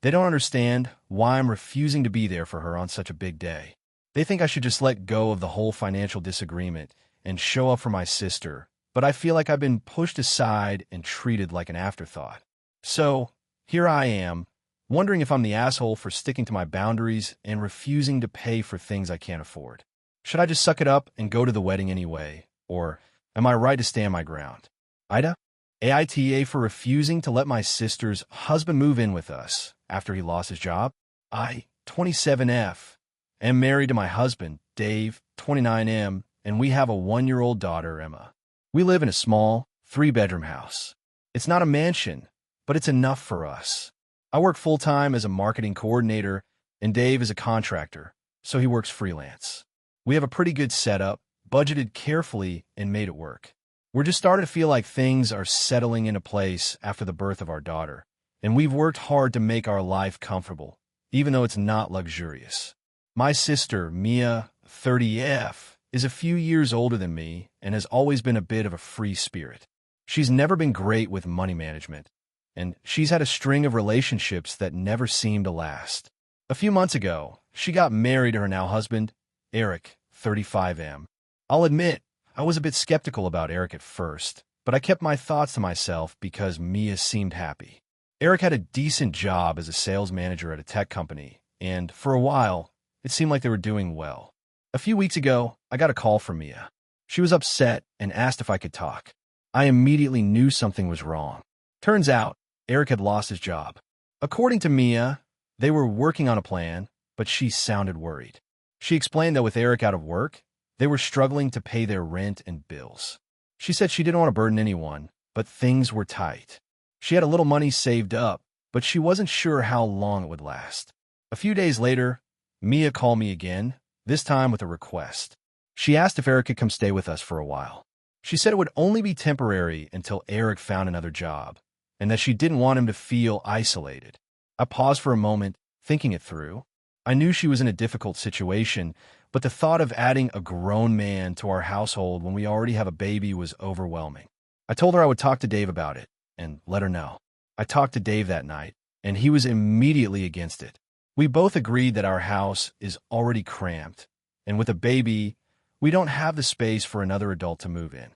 They don't understand why I'm refusing to be there for her on such a big day. They think I should just let go of the whole financial disagreement and show up for my sister, but I feel like I've been pushed aside and treated like an afterthought. So, here I am, wondering if I'm the asshole for sticking to my boundaries and refusing to pay for things I can't afford. Should I just suck it up and go to the wedding anyway? Or am I right to stand my ground? AITA? AITA for refusing to let my sister's husband move in with us after he lost his job. I, 27F, am married to my husband, Dave, 29M, and we have a 1-year-old daughter, Emma. We live in a small, 3-bedroom house. It's not a mansion, but it's enough for us. I work full-time as a marketing coordinator, and Dave is a contractor, so he works freelance. We have a pretty good setup, budgeted carefully, and made it work. We're just starting to feel like things are settling into place after the birth of our daughter, and we've worked hard to make our life comfortable, even though it's not luxurious. My sister, Mia, 30F, is a few years older than me and has always been a bit of a free spirit. She's never been great with money management, and she's had a string of relationships that never seemed to last. A few months ago, she got married to her now husband, Eric, 35M. I'll admit, I was a bit skeptical about Eric at first, but I kept my thoughts to myself because Mia seemed happy. Eric had a decent job as a sales manager at a tech company, and for a while, it seemed like they were doing well. A few weeks ago, I got a call from Mia. She was upset and asked if I could talk. I immediately knew something was wrong. Turns out, Eric had lost his job. According to Mia, they were working on a plan, but she sounded worried. She explained that with Eric out of work, they were struggling to pay their rent and bills. She said she didn't want to burden anyone, but things were tight. She had a little money saved up, but she wasn't sure how long it would last. A few days later, Mia called me again, this time with a request. She asked if Eric could come stay with us for a while. She said it would only be temporary until Eric found another job, and that she didn't want him to feel isolated. I paused for a moment, thinking it through. I knew she was in a difficult situation, but the thought of adding a grown man to our household when we already have a baby was overwhelming. I told her I would talk to Dave about it and let her know. I talked to Dave that night, and he was immediately against it. We both agreed that our house is already cramped, and with a baby, we don't have the space for another adult to move in.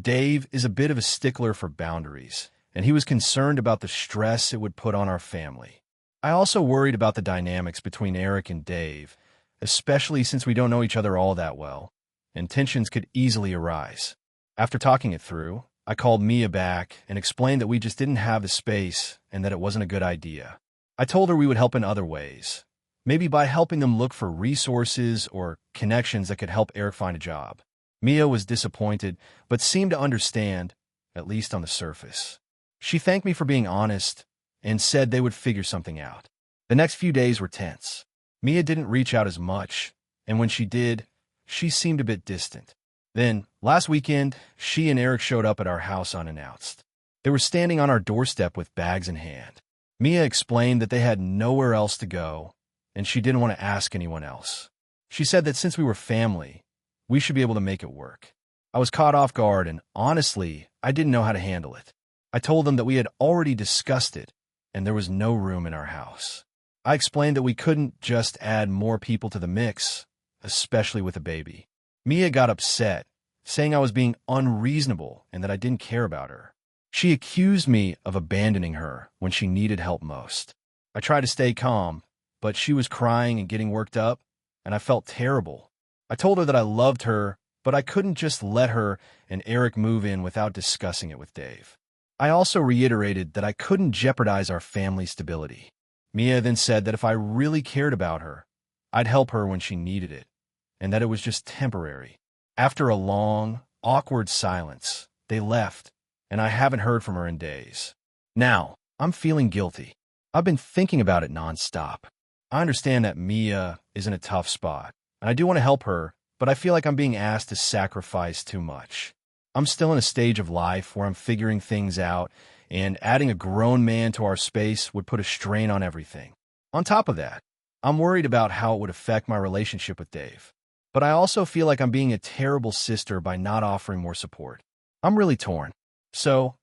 Dave is a bit of a stickler for boundaries, and he was concerned about the stress it would put on our family. I also worried about the dynamics between Eric and Dave, especially since we don't know each other all that well, and tensions could easily arise. After talking it through, I called Mia back and explained that we just didn't have the space and that it wasn't a good idea. I told her we would help in other ways, maybe by helping them look for resources or connections that could help Eric find a job. Mia was disappointed, but seemed to understand, at least on the surface. She thanked me for being honest and said they would figure something out. The next few days were tense. Mia didn't reach out as much, and when she did, she seemed a bit distant. Then, last weekend, she and Eric showed up at our house unannounced. They were standing on our doorstep with bags in hand. Mia explained that they had nowhere else to go, and she didn't want to ask anyone else. She said that since we were family, we should be able to make it work. I was caught off guard, and honestly, I didn't know how to handle it. I told them that we had already discussed it, and there was no room in our house. I explained that we couldn't just add more people to the mix, especially with a baby. Mia got upset, saying I was being unreasonable and that I didn't care about her. She accused me of abandoning her when she needed help most. I tried to stay calm, but she was crying and getting worked up, and I felt terrible. I told her that I loved her, but I couldn't just let her and Eric move in without discussing it with Dave. I also reiterated that I couldn't jeopardize our family stability. Mia then said that if I really cared about her, I'd help her when she needed it, and that it was just temporary. After a long, awkward silence, they left, and I haven't heard from her in days. Now, I'm feeling guilty. I've been thinking about it nonstop. I understand that Mia is in a tough spot, and I do want to help her, but I feel like I'm being asked to sacrifice too much. I'm still in a stage of life where I'm figuring things out, and adding a grown man to our space would put a strain on everything. On top of that, I'm worried about how it would affect my relationship with Dave. But I also feel like I'm being a terrible sister by not offering more support. I'm really torn. So,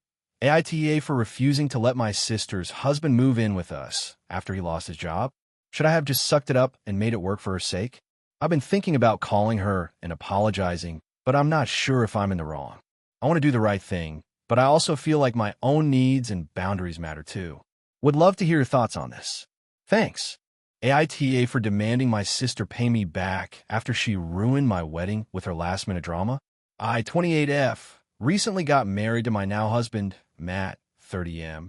AITA for refusing to let my sister's husband move in with us after he lost his job? Should I have just sucked it up and made it work for her sake? I've been thinking about calling her and apologizing, but I'm not sure if I'm in the wrong. I want to do the right thing, but I also feel like my own needs and boundaries matter too. Would love to hear your thoughts on this. Thanks. AITA for demanding my sister pay me back after she ruined my wedding with her last-minute drama. I, 28F, recently got married to my now husband, Matt, 30M.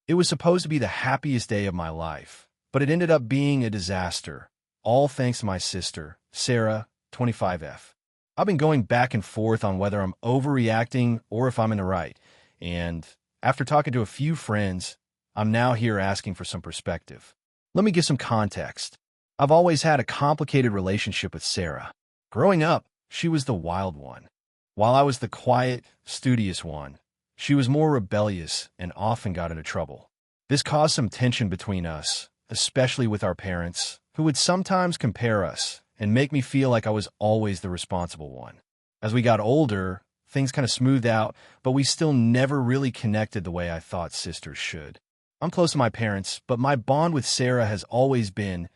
It was supposed to be the happiest day of my life, but it ended up being a disaster, all thanks to my sister, Sarah, 25F. I've been going back and forth on whether I'm overreacting or if I'm in the right, and after talking to a few friends, I'm now here asking for some perspective. Let me give some context. I've always had a complicated relationship with Sarah. Growing up, she was the wild one, while I was the quiet, studious one. She was more rebellious and often got into trouble. This caused some tension between us, especially with our parents, who would sometimes compare us and make me feel like I was always the responsible one. As we got older, things kind of smoothed out, but we still never really connected the way I thought sisters should. I'm close to my parents, but my bond with Sarah has always been,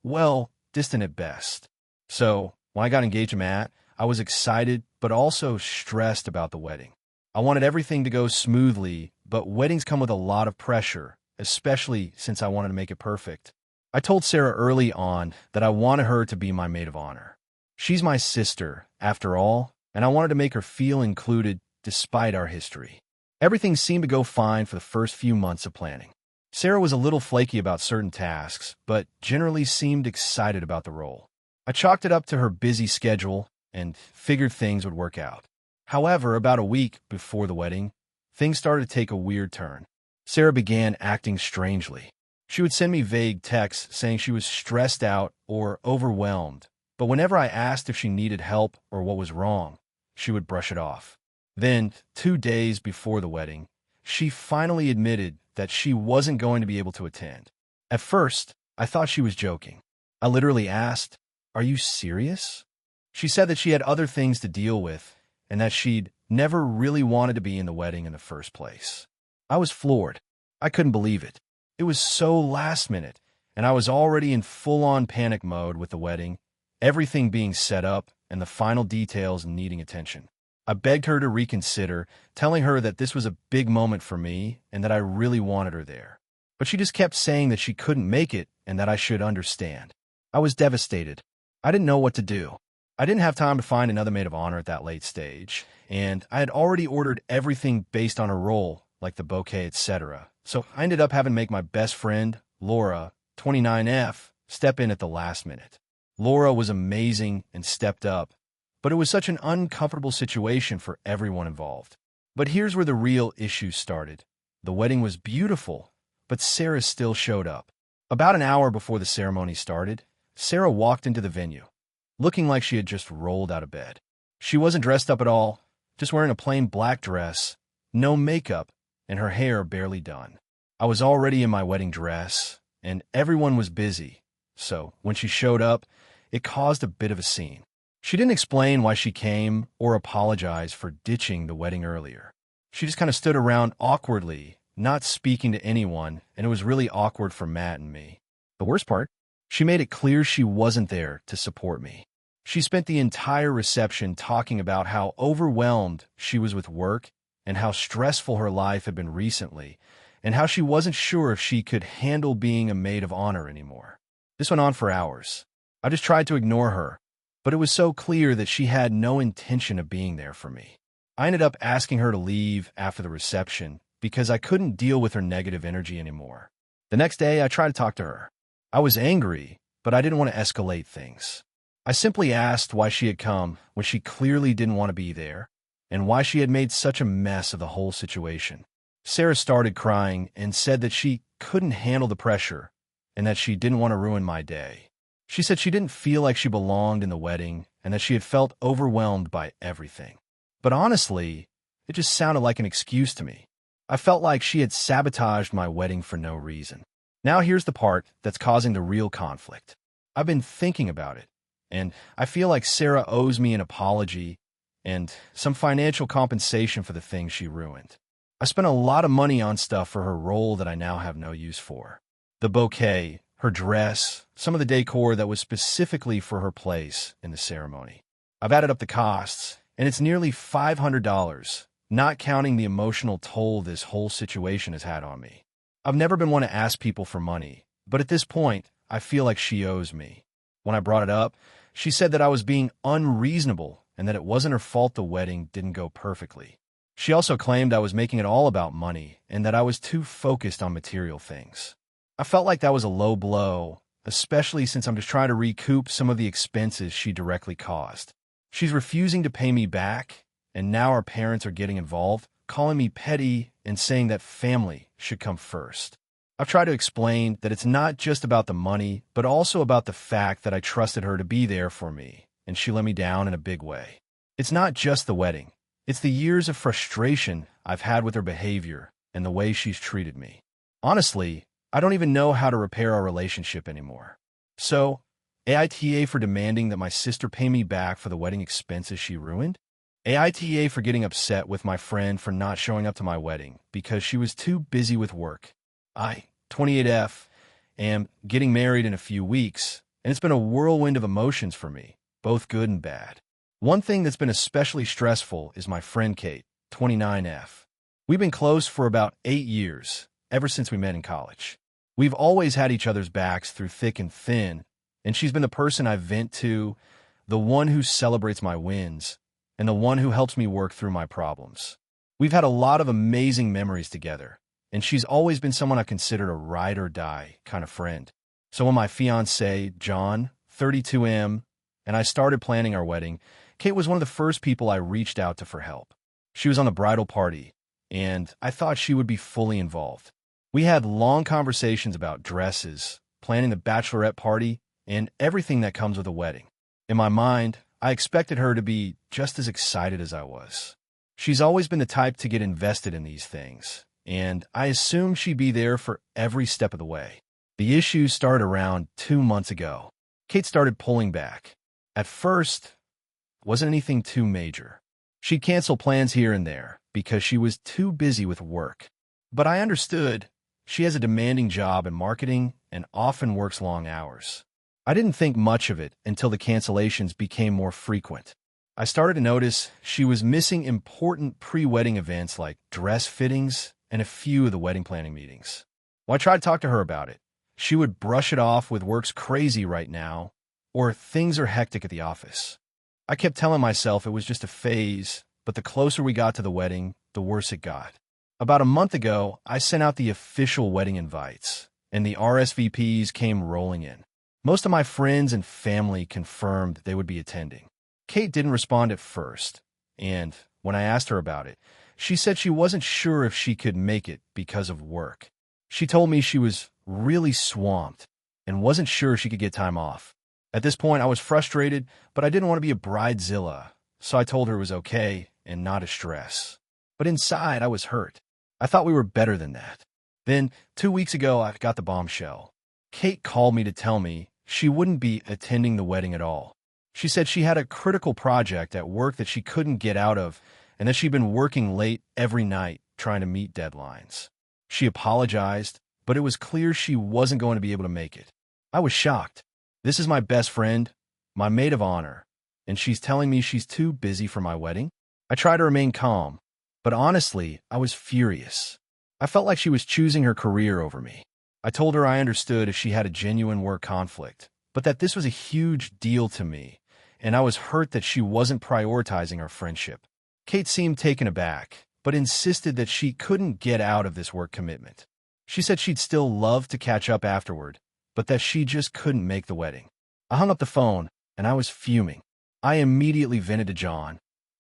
well, distant at best. So, when I got engaged to Matt, I was excited, but also stressed about the wedding. I wanted everything to go smoothly, but weddings come with a lot of pressure, especially since I wanted to make it perfect. I told Sarah early on that I wanted her to be my maid of honor. She's my sister, after all, and I wanted to make her feel included despite our history. Everything seemed to go fine for the first few months of planning. Sarah was a little flaky about certain tasks, but generally seemed excited about the role. I chalked it up to her busy schedule and figured things would work out. However, about a week before the wedding, things started to take a weird turn. Sarah began acting strangely. She would send me vague texts saying she was stressed out or overwhelmed, but whenever I asked if she needed help or what was wrong, she would brush it off. Then, 2 days before the wedding, she finally admitted that she wasn't going to be able to attend. At first, I thought she was joking. I literally asked, "Are you serious?" She said that she had other things to deal with and that she'd never really wanted to be in the wedding in the first place. I was floored. I couldn't believe it. It was so last minute, and I was already in full-on panic mode with the wedding, everything being set up and the final details needing attention. I begged her to reconsider, telling her that this was a big moment for me and that I really wanted her there. But she just kept saying that she couldn't make it and that I should understand. I was devastated. I didn't know what to do. I didn't have time to find another maid of honor at that late stage, and I had already ordered everything based on her role, like the bouquet, etc. So I ended up having to make my best friend, Laura, 29F, step in at the last minute. Laura was amazing and stepped up, but it was such an uncomfortable situation for everyone involved. But here's where the real issue started. The wedding was beautiful, but Sarah still showed up. About an hour before the ceremony started, Sarah walked into the venue, looking like she had just rolled out of bed. She wasn't dressed up at all, just wearing a plain black dress, no makeup, and her hair barely done. I was already in my wedding dress, and everyone was busy, so when she showed up, it caused a bit of a scene. She didn't explain why she came or apologize for ditching the wedding earlier. She just kind of stood around awkwardly, not speaking to anyone, and it was really awkward for Matt and me. The worst part? She made it clear she wasn't there to support me. She spent the entire reception talking about how overwhelmed she was with work and how stressful her life had been recently, and how she wasn't sure if she could handle being a maid of honor anymore. This went on for hours. I just tried to ignore her, but it was so clear that she had no intention of being there for me. I ended up asking her to leave after the reception because I couldn't deal with her negative energy anymore. The next day, I tried to talk to her. I was angry, but I didn't want to escalate things. I simply asked why she had come when she clearly didn't want to be there, and why she had made such a mess of the whole situation. Sarah started crying and said that she couldn't handle the pressure and that she didn't want to ruin my day. She said she didn't feel like she belonged in the wedding and that she had felt overwhelmed by everything. But honestly, it just sounded like an excuse to me. I felt like she had sabotaged my wedding for no reason. Now here's the part that's causing the real conflict. I've been thinking about it, and I feel like Sarah owes me an apology and some financial compensation for the things she ruined. I spent a lot of money on stuff for her role that I now have no use for. The bouquet, her dress, some of the decor that was specifically for her place in the ceremony. I've added up the costs, and it's nearly $500, not counting the emotional toll this whole situation has had on me. I've never been one to ask people for money, But at this point, I feel like she owes me. When I brought it up, she said that I was being unreasonable and that it wasn't her fault the wedding didn't go perfectly. She also claimed I was making it all about money and that I was too focused on material things. I felt like that was a low blow, especially since I'm just trying to recoup some of the expenses she directly caused. She's refusing to pay me back, and now our parents are getting involved, calling me petty and saying that family should come first. I've tried to explain that it's not just about the money, but also about the fact that I trusted her to be there for me, and she let me down in a big way. It's not just the wedding. It's the years of frustration I've had with her behavior and the way she's treated me. Honestly, I don't even know how to repair our relationship anymore. So, AITA for demanding that my sister pay me back for the wedding expenses she ruined? AITA for getting upset with my friend for not showing up to my wedding because she was too busy with work. I, 28F, am getting married in a few weeks, and it's been a whirlwind of emotions for me, both good and bad. One thing that's been especially stressful is my friend Kate, 29F. We've been close for about 8 years, ever since we met in college. We've always had each other's backs through thick and thin, and she's been the person I vent to, the one who celebrates my wins, and the one who helps me work through my problems. We've had a lot of amazing memories together, and she's always been someone I considered a ride or die kind of friend. So when my fiancé, John, 32M, and I started planning our wedding, Kate was one of the first people I reached out to for help. She was on the bridal party, and I thought she would be fully involved. We had long conversations about dresses, planning the bachelorette party, and everything that comes with a wedding. In my mind, I expected her to be just as excited as I was. She's always been the type to get invested in these things, and I assumed she'd be there for every step of the way. The issues started around 2 months ago. Kate started pulling back. At first, it wasn't anything too major. She'd cancel plans here and there because she was too busy with work. But I understood. She has a demanding job in marketing and often works long hours. I didn't think much of it until the cancellations became more frequent. I started to notice she was missing important pre-wedding events like dress fittings and a few of the wedding planning meetings. When I tried to talk to her about it, she would brush it off with "work's crazy right now," or "things are hectic at the office." I kept telling myself it was just a phase, but the closer we got to the wedding, the worse it got. About a month ago, I sent out the official wedding invites, and the RSVPs came rolling in. Most of my friends and family confirmed they would be attending. Kate didn't respond at first, and when I asked her about it, she said she wasn't sure if she could make it because of work. She told me she was really swamped and wasn't sure she could get time off. At this point, I was frustrated, but I didn't want to be a bridezilla, so I told her it was okay and not a stress. But inside, I was hurt. I thought we were better than that. Then, 2 weeks ago, I got the bombshell. Kate called me to tell me she wouldn't be attending the wedding at all. She said she had a critical project at work that she couldn't get out of, and that she'd been working late every night trying to meet deadlines. She apologized, but it was clear she wasn't going to be able to make it. I was shocked. This is my best friend, my maid of honor, and she's telling me she's too busy for my wedding? I tried to remain calm, but honestly, I was furious. I felt like she was choosing her career over me. I told her I understood if she had a genuine work conflict, but that this was a huge deal to me, and I was hurt that she wasn't prioritizing our friendship. Kate seemed taken aback, but insisted that she couldn't get out of this work commitment. She said she'd still love to catch up afterward, but that she just couldn't make the wedding. I hung up the phone, and I was fuming. I immediately vented to John,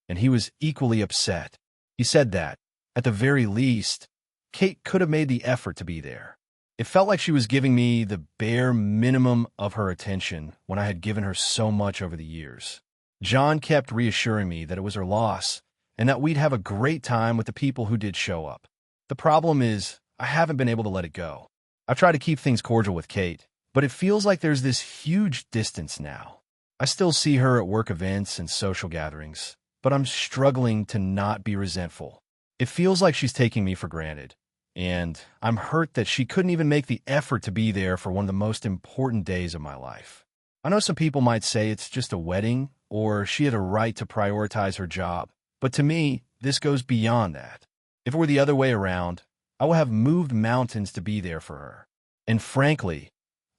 and he was equally upset. He said that, at the very least, Kate could have made the effort to be there. It felt like she was giving me the bare minimum of her attention when I had given her so much over the years. John kept reassuring me that it was her loss and that we'd have a great time with the people who did show up. The problem is, I haven't been able to let it go. I've tried to keep things cordial with Kate, but it feels like there's this huge distance now. I still see her at work events and social gatherings, but I'm struggling to not be resentful. It feels like she's taking me for granted, and I'm hurt that she couldn't even make the effort to be there for one of the most important days of my life. I know some people might say it's just a wedding, or she had a right to prioritize her job, but to me, this goes beyond that. If it were the other way around, I would have moved mountains to be there for her. And frankly,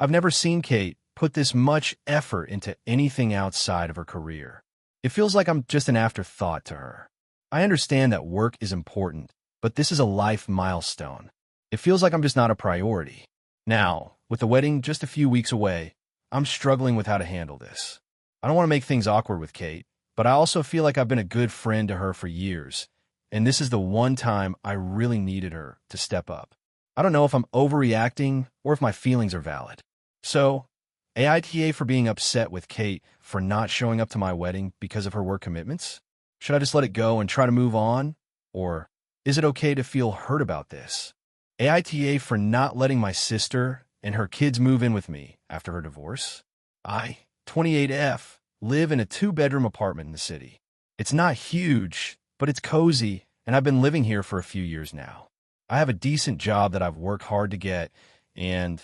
I've never seen Kate put this much effort into anything outside of her career. It feels like I'm just an afterthought to her. I understand that work is important, but this is a life milestone. It feels like I'm just not a priority. Now, with the wedding just a few weeks away, I'm struggling with how to handle this. I don't want to make things awkward with Kate, but I also feel like I've been a good friend to her for years, and this is the one time I really needed her to step up. I don't know if I'm overreacting or if my feelings are valid. So, AITA for being upset with Kate for not showing up to my wedding because of her work commitments? Should I just let it go and try to move on? Or is it okay to feel hurt about this? AITA for not letting my sister and her kids move in with me after her divorce? I, 28F, live in a 2-bedroom apartment in the city. It's not huge, but it's cozy, and I've been living here for a few years now. I have a decent job that I've worked hard to get, and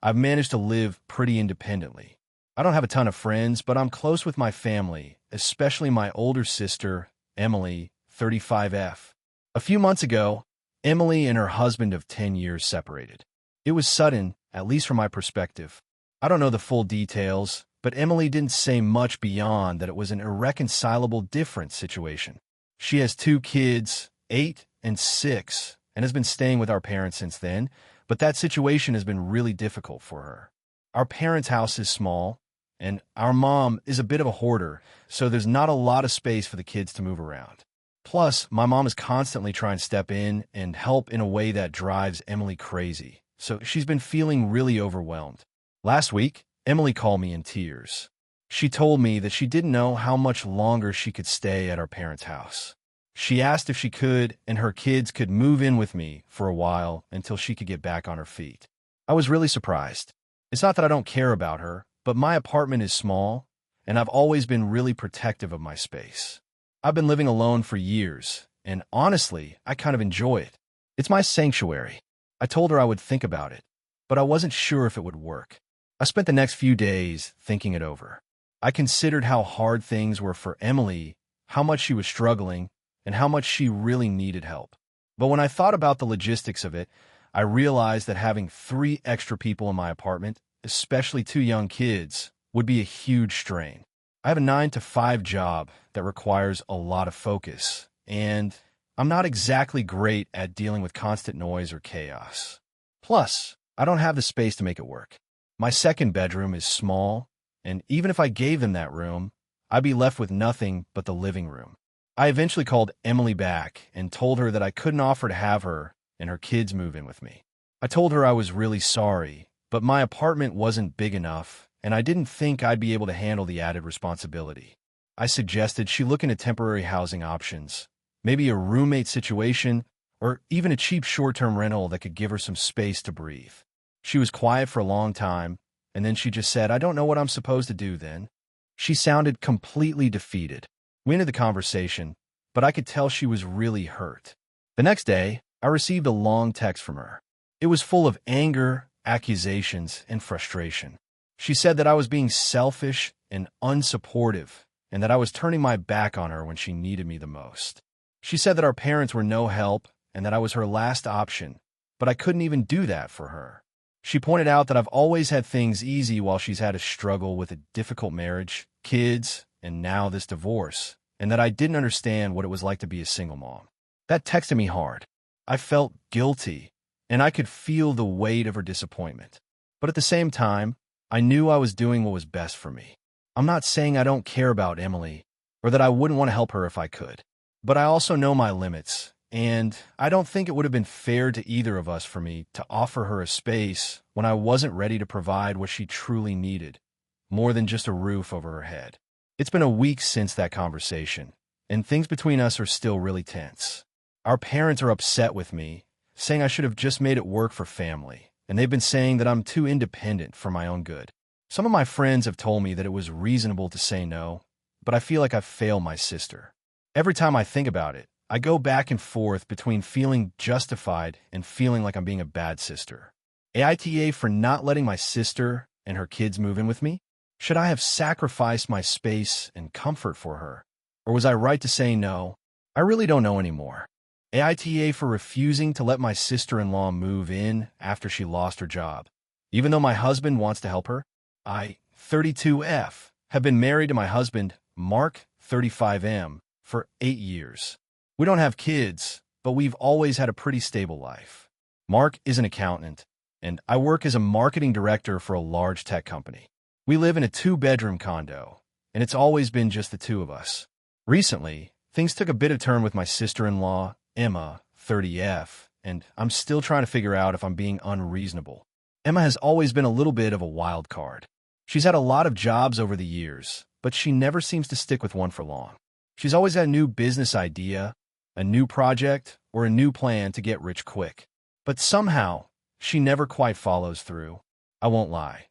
I've managed to live pretty independently. I don't have a ton of friends, but I'm close with my family, especially my older sister, Emily, 35F. A few months ago, Emily and her husband of 10 years separated. It was sudden, at least from my perspective. I don't know the full details, but Emily didn't say much beyond that it was an irreconcilable different situation. She has 2 kids, 8 and 6, and has been staying with our parents since then, but that situation has been really difficult for her. Our parents' house is small, and our mom is a bit of a hoarder, so there's not a lot of space for the kids to move around. Plus, my mom is constantly trying to step in and help in a way that drives Emily crazy, so she's been feeling really overwhelmed. Last week, Emily called me in tears. She told me that she didn't know how much longer she could stay at our parents' house. She asked if she could and her kids could move in with me for a while until she could get back on her feet. I was really surprised. It's not that I don't care about her, but my apartment is small, and I've always been really protective of my space. I've been living alone for years, and honestly, I kind of enjoy it. It's my sanctuary. I told her I would think about it, but I wasn't sure if it would work. I spent the next few days thinking it over. I considered how hard things were for Emily, how much she was struggling, and how much she really needed help. But when I thought about the logistics of it, I realized that having 3 extra people in my apartment, especially 2 young kids, would be a huge strain. I have a 9-to-5 job that requires a lot of focus, and I'm not exactly great at dealing with constant noise or chaos. Plus, I don't have the space to make it work. My 2nd bedroom is small, and even if I gave them that room, I'd be left with nothing but the living room. I eventually called Emily back and told her that I couldn't offer to have her and her kids move in with me. I told her I was really sorry, but my apartment wasn't big enough, and I didn't think I'd be able to handle the added responsibility. I suggested she look into temporary housing options, maybe a roommate situation, or even a cheap short-term rental that could give her some space to breathe. She was quiet for a long time, and then she just said, "I don't know what I'm supposed to do then." She sounded completely defeated. We ended the conversation, but I could tell she was really hurt. The next day, I received a long text from her. It was full of anger, accusations, and frustration. She said that I was being selfish and unsupportive, and that I was turning my back on her when she needed me the most. She said that our parents were no help and that I was her last option, but I couldn't even do that for her. She pointed out that I've always had things easy while she's had to struggle with a difficult marriage, kids, and now this divorce, and that I didn't understand what it was like to be a single mom. That texted me hard. I felt guilty, and I could feel the weight of her disappointment. But at the same time, I knew I was doing what was best for me. I'm not saying I don't care about Emily, or that I wouldn't want to help her if I could. But I also know my limits, and I don't think it would have been fair to either of us for me to offer her a space when I wasn't ready to provide what she truly needed, more than just a roof over her head. It's been a week since that conversation, and things between us are still really tense. Our parents are upset with me, saying I should have just made it work for family, and they've been saying that I'm too independent for my own good. Some of my friends have told me that it was reasonable to say no, but I feel like I've failed my sister. Every time I think about it, I go back and forth between feeling justified and feeling like I'm being a bad sister. AITA for not letting my sister and her kids move in with me? Should I have sacrificed my space and comfort for her? Or was I right to say no? I really don't know anymore. AITA for refusing to let my sister-in-law move in after she lost her job. even though my husband wants to help her. I, 32F, have been married to my husband, Mark, 35M, for 8 years. We don't have kids, but we've always had a pretty stable life. Mark is an accountant, and I work as a marketing director for a large tech company. We live in a 2-bedroom condo, and it's always been just the two of us. Recently, things took a bit of turn with my sister-in-law, Emma, 30F, and I'm still trying to figure out if I'm being unreasonable. Emma has always been a little bit of a wild card. She's had a lot of jobs over the years, but she never seems to stick with one for long. She's always had a new business idea, a new project, or a new plan to get rich quick. But somehow, she never quite follows through. I won't lie.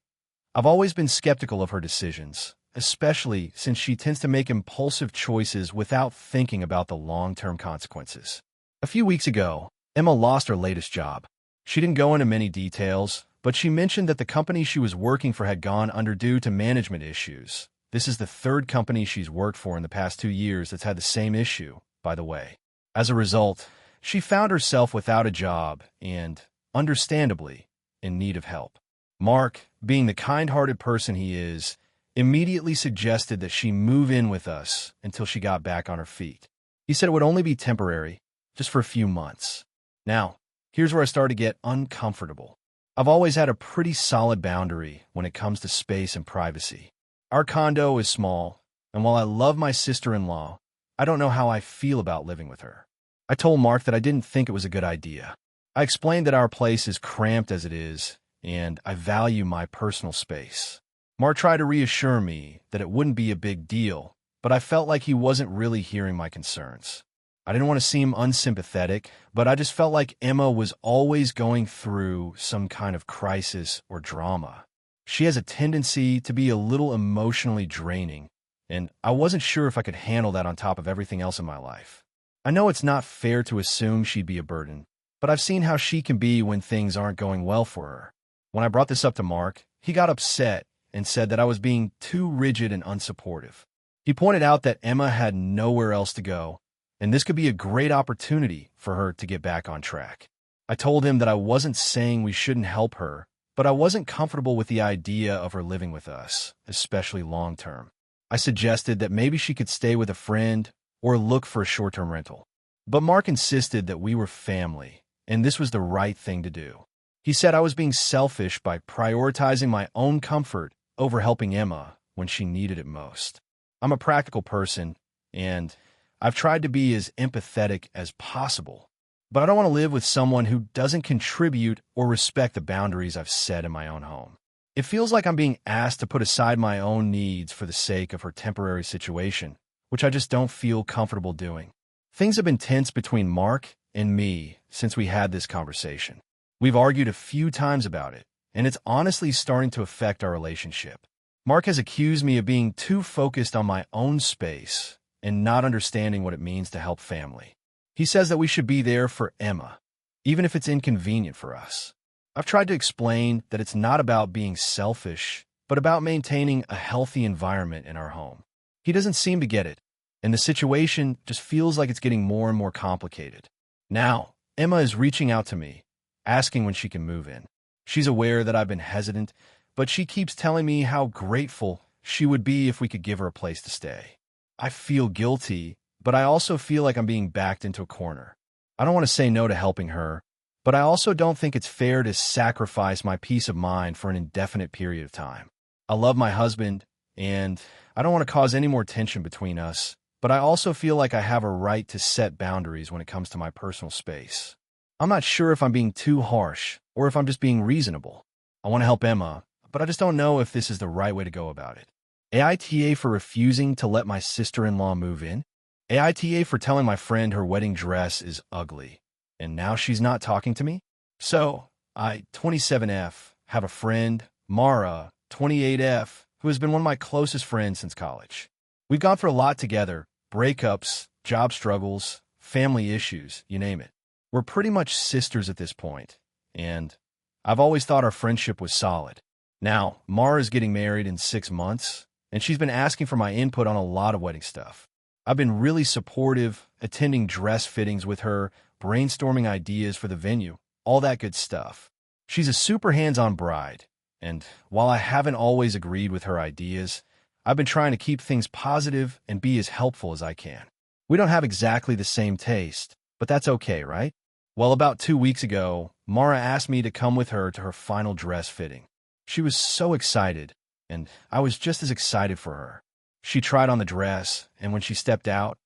I've always been skeptical of her decisions, especially since she tends to make impulsive choices without thinking about the long-term consequences. A few weeks ago, Emma lost her latest job. She didn't go into many details, but she mentioned that the company she was working for had gone under due to management issues. This is the third company she's worked for in the past 2 years that's had the same issue, by the way. As a result, she found herself without a job and, understandably, in need of help. Mark, being the kind-hearted person he is, immediately suggested that she move in with us until she got back on her feet. He said it would only be temporary, just for a few months. Now, here's where I started to get uncomfortable. I've always had a pretty solid boundary when it comes to space and privacy. Our condo is small, and while I love my sister-in-law, I don't know how I feel about living with her. I told Mark that I didn't think it was a good idea. I explained that our place is cramped as it is, and I value my personal space. Mark tried to reassure me that it wouldn't be a big deal, but I felt like he wasn't really hearing my concerns. I didn't want to seem unsympathetic, but I just felt like Emma was always going through some kind of crisis or drama. She has a tendency to be a little emotionally draining, and I wasn't sure if I could handle that on top of everything else in my life. I know it's not fair to assume she'd be a burden, but I've seen how she can be when things aren't going well for her. When I brought this up to Mark, he got upset and said that I was being too rigid and unsupportive. He pointed out that Emma had nowhere else to go, and this could be a great opportunity for her to get back on track. I told him that I wasn't saying we shouldn't help her, but I wasn't comfortable with the idea of her living with us, especially long-term. I suggested that maybe she could stay with a friend or look for a short-term rental. But Mark insisted that we were family, and this was the right thing to do. He said I was being selfish by prioritizing my own comfort over helping Emma when she needed it most. I'm a practical person, and I've tried to be as empathetic as possible, but I don't want to live with someone who doesn't contribute or respect the boundaries I've set in my own home. It feels like I'm being asked to put aside my own needs for the sake of her temporary situation, which I just don't feel comfortable doing. Things have been tense between Mark and me since we had this conversation. We've argued a few times about it, and it's honestly starting to affect our relationship. Mark has accused me of being too focused on my own space and not understanding what it means to help family. He says that we should be there for Emma, even if it's inconvenient for us. I've tried to explain that it's not about being selfish, but about maintaining a healthy environment in our home. He doesn't seem to get it, and the situation just feels like it's getting more and more complicated. Now, Emma is reaching out to me, asking when she can move in. She's aware that I've been hesitant, but she keeps telling me how grateful she would be if we could give her a place to stay. I feel guilty, but I also feel like I'm being backed into a corner. I don't want to say no to helping her, but I also don't think it's fair to sacrifice my peace of mind for an indefinite period of time. I love my husband, and I don't want to cause any more tension between us, but I also feel like I have a right to set boundaries when it comes to my personal space. I'm not sure if I'm being too harsh or if I'm just being reasonable. I want to help Emma, but I just don't know if this is the right way to go about it. AITA for refusing to let my sister-in-law move in. AITA for telling my friend her wedding dress is ugly, and now she's not talking to me? So, I, 27F, have a friend, Mara, 28F, who has been one of my closest friends since college. We've gone through a lot together, breakups, job struggles, family issues, you name it. We're pretty much sisters at this point, and I've always thought our friendship was solid. Now, Mara's getting married in 6 months, and she's been asking for my input on a lot of wedding stuff. I've been really supportive, attending dress fittings with her, brainstorming ideas for the venue, all that good stuff. She's a super hands-on bride, And while I haven't always agreed with her ideas, I've been trying to keep things positive and be as helpful as I can. We don't have exactly the same taste, but that's okay, right? Well, about 2 weeks ago, Mara asked me to come with her to her final dress fitting. She was so excited, and I was just as excited for her. She tried on the dress, and when she stepped out,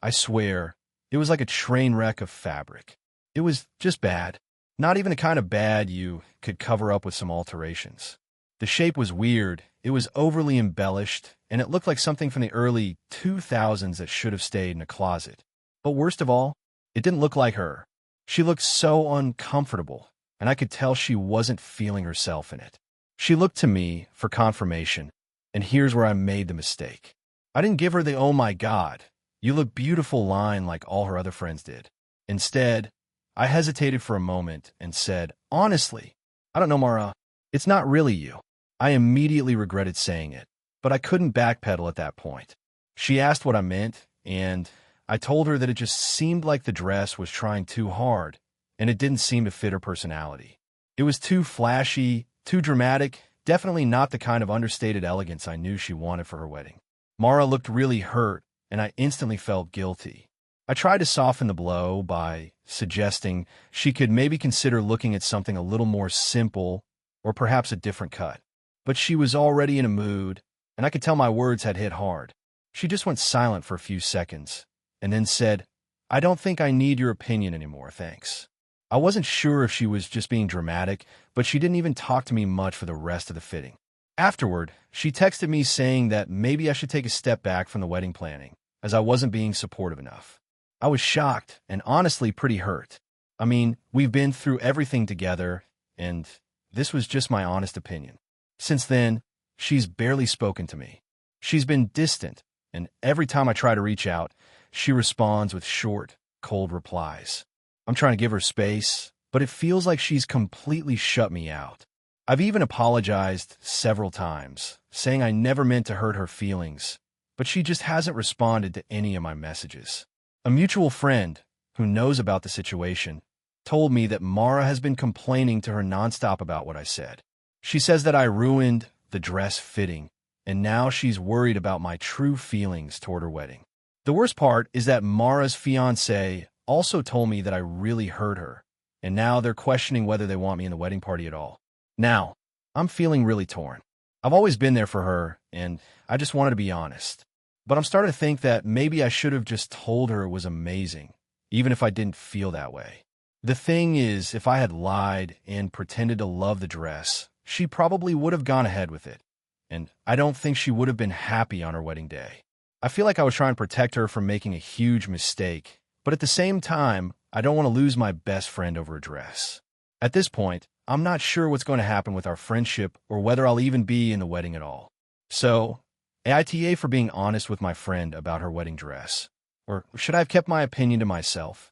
I swear, it was like a train wreck of fabric. It was just bad. Not even the kind of bad you could cover up with some alterations. The shape was weird, it was overly embellished, and it looked like something from the early 2000s that should have stayed in a closet. But worst of all, it didn't look like her. She looked so uncomfortable, and I could tell she wasn't feeling herself in it. She looked to me for confirmation, and here's where I made the mistake. I didn't give her the "oh my God, you look beautiful" line like all her other friends did. Instead, I hesitated for a moment and said, "Honestly, I don't know, Mara, it's not really you." I immediately regretted saying it, but I couldn't backpedal at that point. She asked what I meant, and I told her that it just seemed like the dress was trying too hard, and it didn't seem to fit her personality. It was too flashy, too dramatic, definitely not the kind of understated elegance I knew she wanted for her wedding. Mara looked really hurt, and I instantly felt guilty. I tried to soften the blow by suggesting she could maybe consider looking at something a little more simple or perhaps a different cut. But she was already in a mood, and I could tell my words had hit hard. She just went silent for a few seconds, and then said, "I don't think I need your opinion anymore, thanks." I wasn't sure if she was just being dramatic, but she didn't even talk to me much for the rest of the fitting. Afterward, she texted me saying that maybe I should take a step back from the wedding planning, as I wasn't being supportive enough. I was shocked and honestly pretty hurt. I mean, we've been through everything together, and this was just my honest opinion. Since then, she's barely spoken to me. She's been distant, and every time I try to reach out, she responds with short, cold replies. I'm trying to give her space, but it feels like she's completely shut me out. I've even apologized several times, saying I never meant to hurt her feelings, but she just hasn't responded to any of my messages. A mutual friend, who knows about the situation, told me that Mara has been complaining to her nonstop about what I said. She says that I ruined the dress fitting, and now she's worried about my true feelings toward her wedding. The worst part is that Mara's fiancé also told me that I really hurt her, and now they're questioning whether they want me in the wedding party at all. Now, I'm feeling really torn. I've always been there for her, and I just wanted to be honest. But I'm starting to think that maybe I should have just told her it was amazing, even if I didn't feel that way. The thing is, if I had lied and pretended to love the dress, she probably would have gone ahead with it, and I don't think she would have been happy on her wedding day. I feel like I was trying to protect her from making a huge mistake, but at the same time, I don't want to lose my best friend over a dress. At this point, I'm not sure what's going to happen with our friendship or whether I'll even be in the wedding at all. So, AITA for being honest with my friend about her wedding dress. Or should I have kept my opinion to myself?